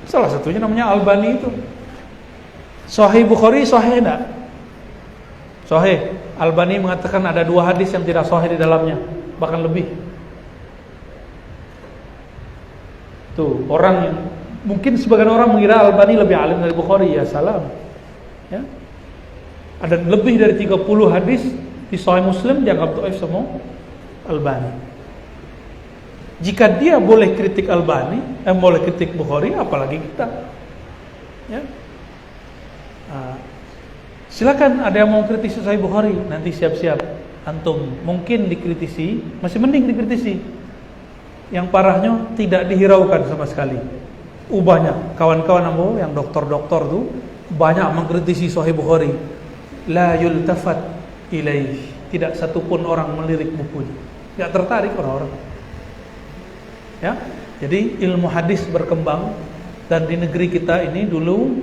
salah satunya namanya Albani itu. Sahih Bukhari, sahih enggak? Sahih. Albani mengatakan ada 2 hadis yang tidak sahih di dalamnya, bahkan lebih. Tuh, orang yang mungkin sebagian orang mengira Albani lebih alim dari Bukhari, ya salam. Ya. Ada lebih dari 30 hadis di Sahih Muslim dianggap dhaif sama Albani. Jika dia boleh kritik Albani, boleh kritik Bukhari, apalagi kita. Ya. Silakan ada yang mau kritisi Sahih Bukhari, nanti siap-siap antum. Mungkin dikritisi, masih mending dikritisi. Yang parahnya tidak dihiraukan sama sekali. Banyak kawan-kawan yang doktor-doktor tuh banyak mengkritisi Sahih Bukhari. La yultafat ilaih. Tidak satupun orang melirik bukunya. Tidak tertarik orang-orang. Ya, jadi ilmu hadis berkembang, dan di negeri kita ini dulu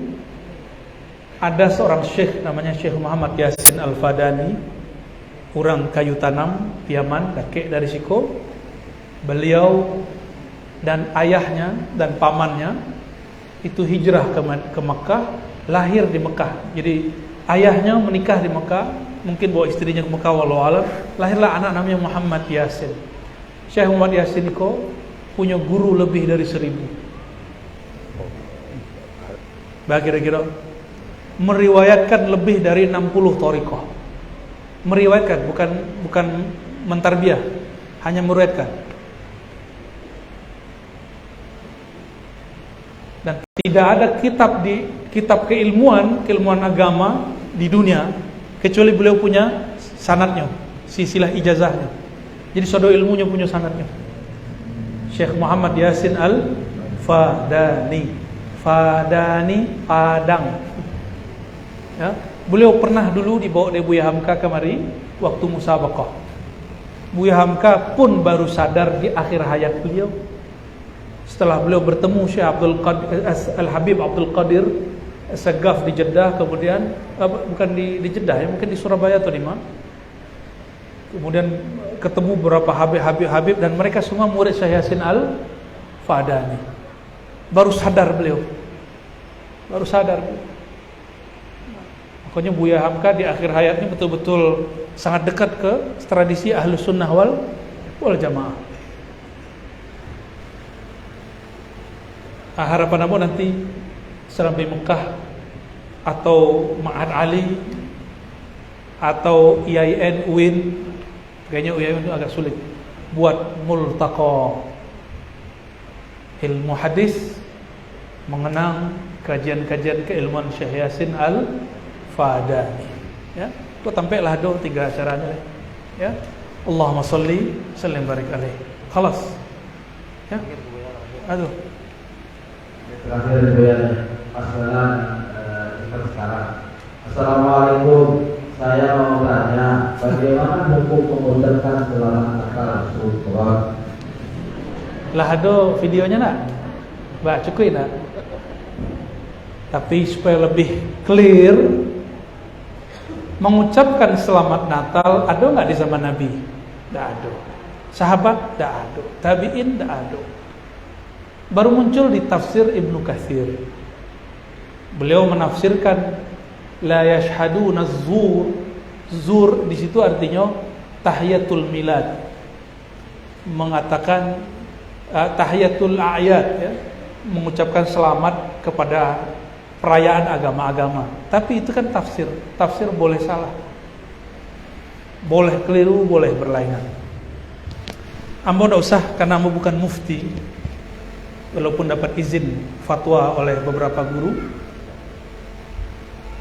ada seorang syekh namanya Syekh Muhammad Yasin Al-Fadani, orang kayu tanam, Yaman, kakek dari Siko. Beliau dan ayahnya dan pamannya itu hijrah ke Mekah, lahir di Mekah. Jadi ayahnya menikah di Mekah, mungkin bawa istrinya ke Mekah, wallahu alam. Lahirlah anak namanya Muhammad Yasin. Syekh Muhammad Yasin Ko punya guru lebih dari 1000. Kira-kira meriwayatkan lebih dari 60 thariqah. Meriwayatkan, bukan mentarbiyah, hanya meriwayatkan. Dan tidak ada kitab keilmuan agama di dunia kecuali beliau punya sanadnya, silsilah ijazahnya. Jadi sodo ilmunya punya sanadnya. Syekh Muhammad Yasin Al-Fadani, Padang. Ya, beliau pernah dulu dibawa oleh Buya Hamka kemari waktu musabaqah. Buya Hamka pun baru sadar di akhir hayat beliau. Setelah beliau bertemu Syekh Al-Habib Abdul Qadir Segaf di Jeddah, kemudian bukan di Jeddah ya, mungkin di Surabaya atau di mana. Kemudian ketemu beberapa Habib dan mereka semua murid Syekh Yasin Al-Fadani. Baru sadar beliau. Makanya Buya Hamka di akhir hayatnya betul-betul sangat dekat ke tradisi Ahlus Sunnah wal Jamaah. Harapan Abo nanti sampai Mekah atau Ma'had Ali atau IAIN UIN, kayaknya UIN itu agak sulit, buat multaqa ilmu hadis mengenang kajian-kajian keilmuan Syekh Yasin Al-Fadani. Ya, itu tampaklah do 3 acaranya ya. Allahumma shalli sallim barik alaihi. Khalas. Ya. Aduh. Terakhir sekarang. Assalamualaikum. Saya mau tanya, bagaimana hukum mengucapkan selamat Natal Rasulullah? Lah ada videonya nak? Mbak cukup nak? Tapi supaya lebih clear, mengucapkan selamat Natal ada nggak di zaman Nabi? Tidak ada. Sahabat tidak ada. Tabiin tidak ada. Baru muncul di tafsir Ibnu Katsir. Beliau menafsirkan la yashhaduna zur. Zur di situ artinya tahiyatul milad. Mengatakan tahiyatul a'yad ya, mengucapkan selamat kepada perayaan agama-agama. Tapi itu kan tafsir. Tafsir boleh salah. Boleh keliru, boleh berlainan. Ambo tidak usah karena ambo bukan mufti. Walaupun dapat izin fatwa oleh beberapa guru,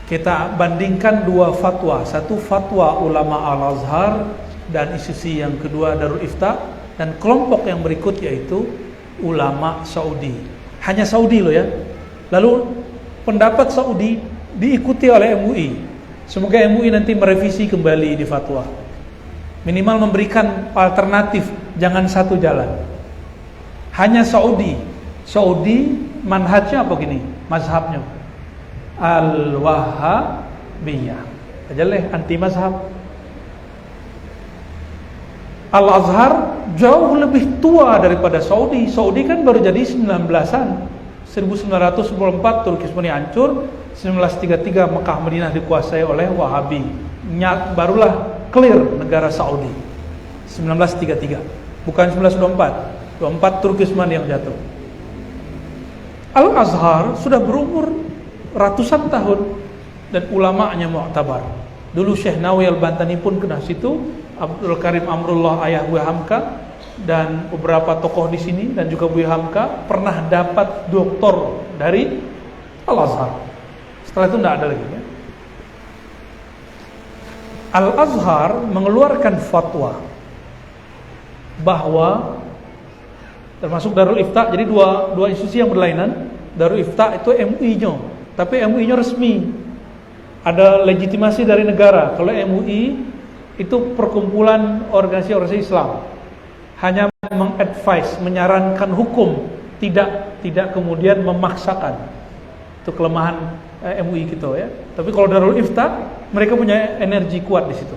kita bandingkan 2 fatwa. Satu fatwa ulama Al-Azhar dan institusi yang kedua Darul Ifta, dan kelompok yang berikut yaitu ulama Saudi. Hanya Saudi loh ya. Lalu pendapat Saudi diikuti oleh MUI. Semoga MUI nanti merevisi kembali di fatwa. Minimal memberikan alternatif, jangan satu jalan. Hanya Saudi manhajnya apa gini? Mazhabnya Al-Wahhabiyah. Ajaleh anti mazhab. Al-Azhar jauh lebih tua daripada Saudi. Saudi kan baru jadi 19-an. 1994 Turkisme hancur, 1933 Mekah Madinah dikuasai oleh Wahabi. Barulah clear negara Saudi. 1933. Bukan 1924. 24 Turkisme yang jatuh. Al-Azhar sudah berumur ratusan tahun dan ulamanya mu'tabar. Dulu Syekh Nawawi Al-Bantani pun kena situ, Abdul Karim Amrullah ayah Buya Hamka dan beberapa tokoh di sini dan juga Buya Hamka pernah dapat doktor dari Al-Azhar. Setelah itu tidak ada lagi ya. Al-Azhar mengeluarkan fatwa bahwa termasuk Darul Ifta, jadi dua institusi yang berlainan. Darul Ifta itu MUI-nya, tapi MUI-nya resmi, ada legitimasi dari negara. Kalau MUI itu perkumpulan organisasi Islam, hanya mengadvise, menyarankan hukum, tidak kemudian memaksakan. Itu kelemahan MUI gitu ya. Tapi kalau Darul Ifta, mereka punya energi kuat di situ.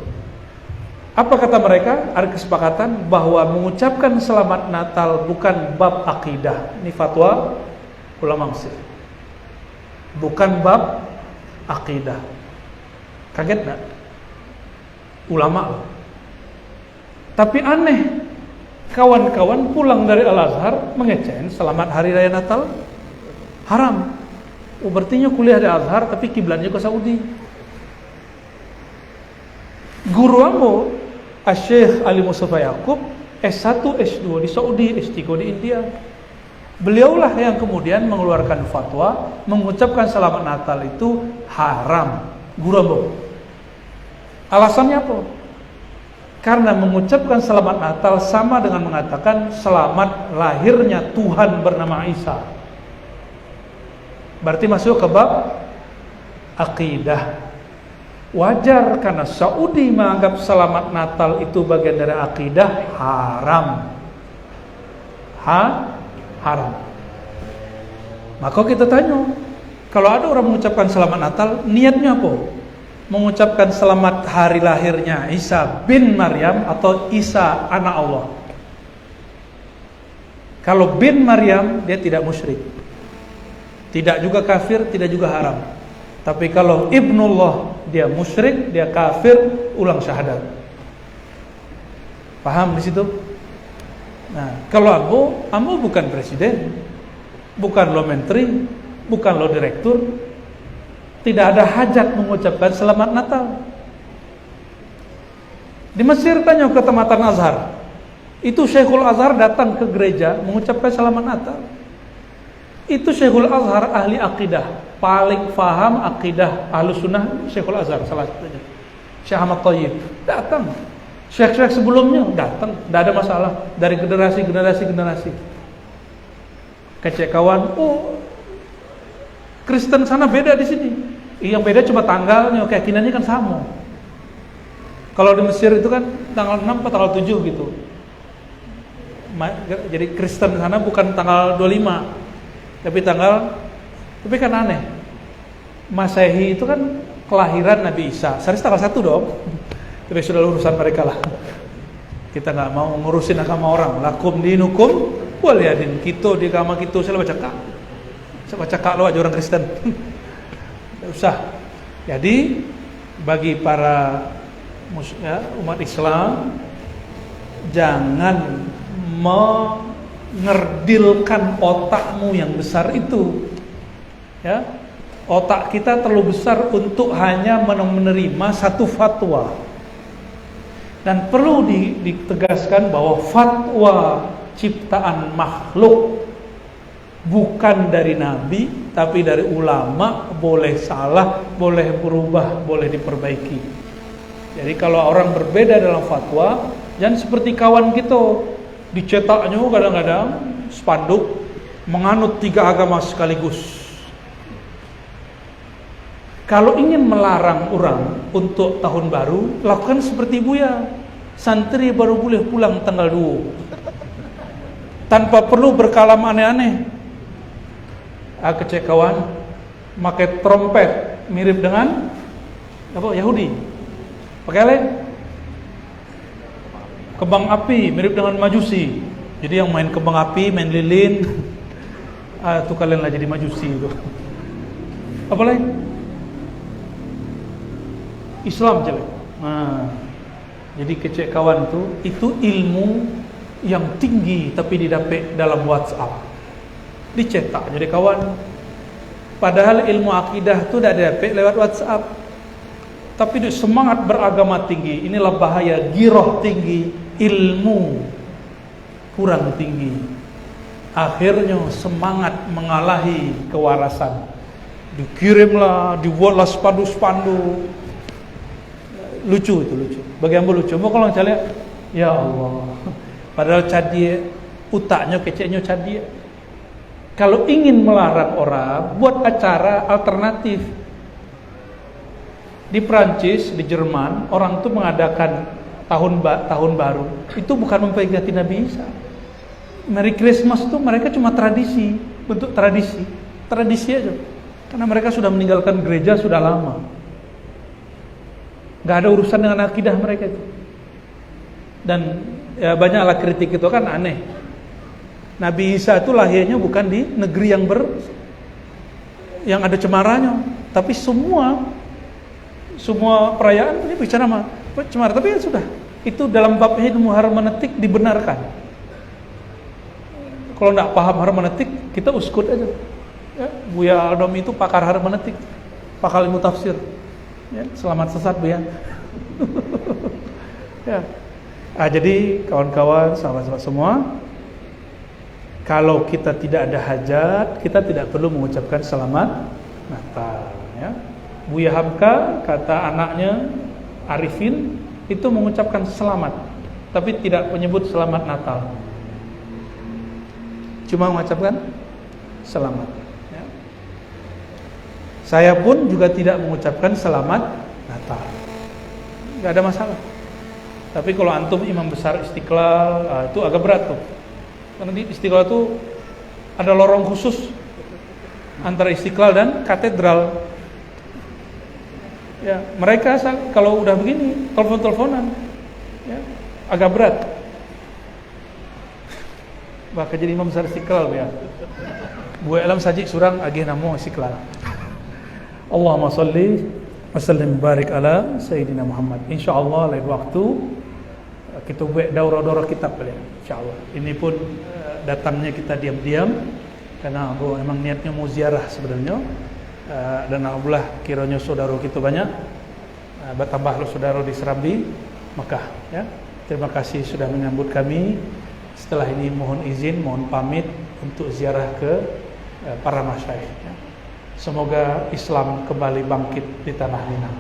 Apa kata mereka? Ada kesepakatan bahwa mengucapkan selamat Natal bukan bab akidah. Ini fatwa ulama Mesir. Bukan bab akidah. Kaget enggak? Ulama. Tapi aneh, kawan-kawan pulang dari Al-Azhar mengecen selamat hari raya Natal haram. Berarti kuliah di Al-Azhar tapi kiblatnya ke Saudi. Guru ambo Syekh Ali Mustafa Yaqub S1, S2 di Saudi, S3 di India. Beliaulah yang kemudian mengeluarkan fatwa mengucapkan selamat Natal itu haram. Guru ambo. Alasannya apa? Karena mengucapkan selamat Natal sama dengan mengatakan selamat lahirnya Tuhan bernama Isa. Berarti masuk ke bab akidah. Wajar karena Saudi menganggap selamat Natal itu bagian dari akidah haram. Haram. Maka kita tanya, kalau ada orang mengucapkan selamat Natal, niatnya apa? Mengucapkan selamat hari lahirnya Isa bin Maryam atau Isa anak Allah. Kalau bin Maryam dia tidak musyrik, tidak juga kafir, tidak juga haram. Tapi kalau Ibnullah dia musyrik, dia kafir, ulang syahadat. Paham di situ? Nah, kalau ambo bukan presiden, bukan lo menteri, bukan lo direktur, tidak ada hajat mengucapkan selamat Natal. Di Mesir tanya ke Tamatan Azhar, itu Syekhul Azhar datang ke gereja mengucapkan selamat Natal. Itu Syekhul Azhar ahli akidah, paling faham akidah Ahlus Sunnah. Syekhul Azhar salah satunya, Syekh Ahmad Thayyib datang. Syekh-syekh sebelumnya datang, tidak ada masalah. Dari generasi. Kecek kawan, Kristen sana beda di sini. Yang beda cuma tanggalnya, keyakinannya kan sama. Kalau di Mesir itu kan tanggal 6 atau tanggal 7 gitu. Jadi Kristen sana bukan tanggal 25. Tapi kan aneh. Masehi itu kan kelahiran Nabi Isa. Seharusnya tanggal 1 dong. Tapi sudah urusan mereka lah. Kita nggak mau ngurusin agama orang. Lakum dinukum waliyadin. Kita di agama kita saya baca kak. Saya baca kak lo aja orang Kristen. Tidak usah. Jadi bagi para umat Islam, jangan mengerdilkan otakmu yang besar itu. Ya, otak kita terlalu besar untuk hanya menerima satu fatwa. Dan perlu ditegaskan bahwa fatwa ciptaan makhluk bukan dari Nabi, tapi dari ulama. Boleh salah, boleh berubah, boleh diperbaiki. Jadi kalau orang berbeda dalam fatwa, jangan seperti kawan kita, dicetaknya kadang-kadang spanduk menganut 3 agama sekaligus. Kalau ingin melarang orang untuk tahun baru, lakukan seperti Buya. Santri baru boleh pulang tanggal 2. Tanpa perlu berkalam aneh-aneh. Kecek kawan, pakai trompet mirip dengan apa? Yahudi. Pakai apa? Kembang api mirip dengan Majusi. Jadi yang main kembang api, main lilin, itu kalian lah jadi Majusi itu. Apa lagi? Islam jelek. Nah, jadi kecek kawan itu ilmu yang tinggi tapi didapat dalam WhatsApp. Dicetak jadi kawan. Padahal ilmu akidah itu tidak didapat lewat WhatsApp. Tapi semangat beragama tinggi. Inilah bahaya, giroh tinggi, ilmu kurang tinggi. Akhirnya semangat mengalahi kewarasan. Dikirimlah, dibuatlah spanduk-spanduk. Lucu itu, lucu. Bagi ambo lucu. Mau kalau lihat, ya Allah. Padahal cadie, utaknya keceknya cadie. Kalau ingin melarang orang, buat acara alternatif. Di Prancis, di Jerman, orang itu mengadakan tahun baru. Itu bukan memperingati Nabi Isa. Merry Christmas itu mereka cuma tradisi, bentuk tradisi aja. Karena mereka sudah meninggalkan gereja sudah lama. Gak ada urusan dengan akidah mereka itu. Dan ya, banyaklah kritik itu kan aneh. Nabi Isa itu lahirnya bukan di negeri yang ada cemaranya, tapi semua perayaan ini bicara cemara. Tapi ya sudah, itu dalam bab ilmu hermeneutik dibenarkan. Kalau nggak paham hermeneutik, kita uskut aja. Ya, Buya Aldom itu pakar hermeneutik, pakar ilmu tafsir. Ya, selamat sesat Buya. Ya. Jadi kawan-kawan, sahabat-sahabat semua, kalau kita tidak ada hajat, kita tidak perlu mengucapkan selamat Natal. Ya. Buya Hamka kata anaknya Arifin itu mengucapkan selamat, tapi tidak menyebut selamat Natal. Cuma mengucapkan selamat. Ya. Saya pun juga tidak mengucapkan selamat Natal. Gak ada masalah. Tapi kalau antum imam besar Istiqlal, itu agak berat tuh. Karena di Istiqlal itu ada lorong khusus antara Istiqlal dan katedral. Ya, mereka kalau udah begini telepon-teleponan, ya, agak berat. Bahkan jadi imam besar Istiqlal ya. Buat alam sajik surang agih namo Istiqlal. Allahumma salli wa sallim barik ala Sayyidina Muhammad. InsyaAllah lain waktu kita buat daurah-daurah kitab ya. InsyaAllah. Ini pun datangnya kita diam-diam karena memang niatnya mau ziarah sebenarnya. Dan alhamdulillah kiranya saudara kita banyak, bertambah saudara di Serambi Mekah ya. Terima kasih sudah menyambut kami. Setelah ini mohon izin, mohon pamit untuk ziarah ke para masyayikh ya. Semoga Islam kembali bangkit di tanah Minang.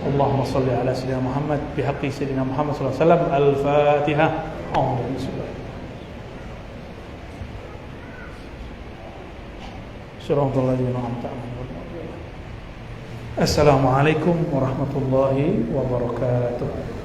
Allahumma salli ala sayyidina Muhammad bihaqqi sayyidina Muhammad sallallahu alaihi wasallam. Al-Fatihah. Assalamualaikum warahmatullahi wabarakatuh.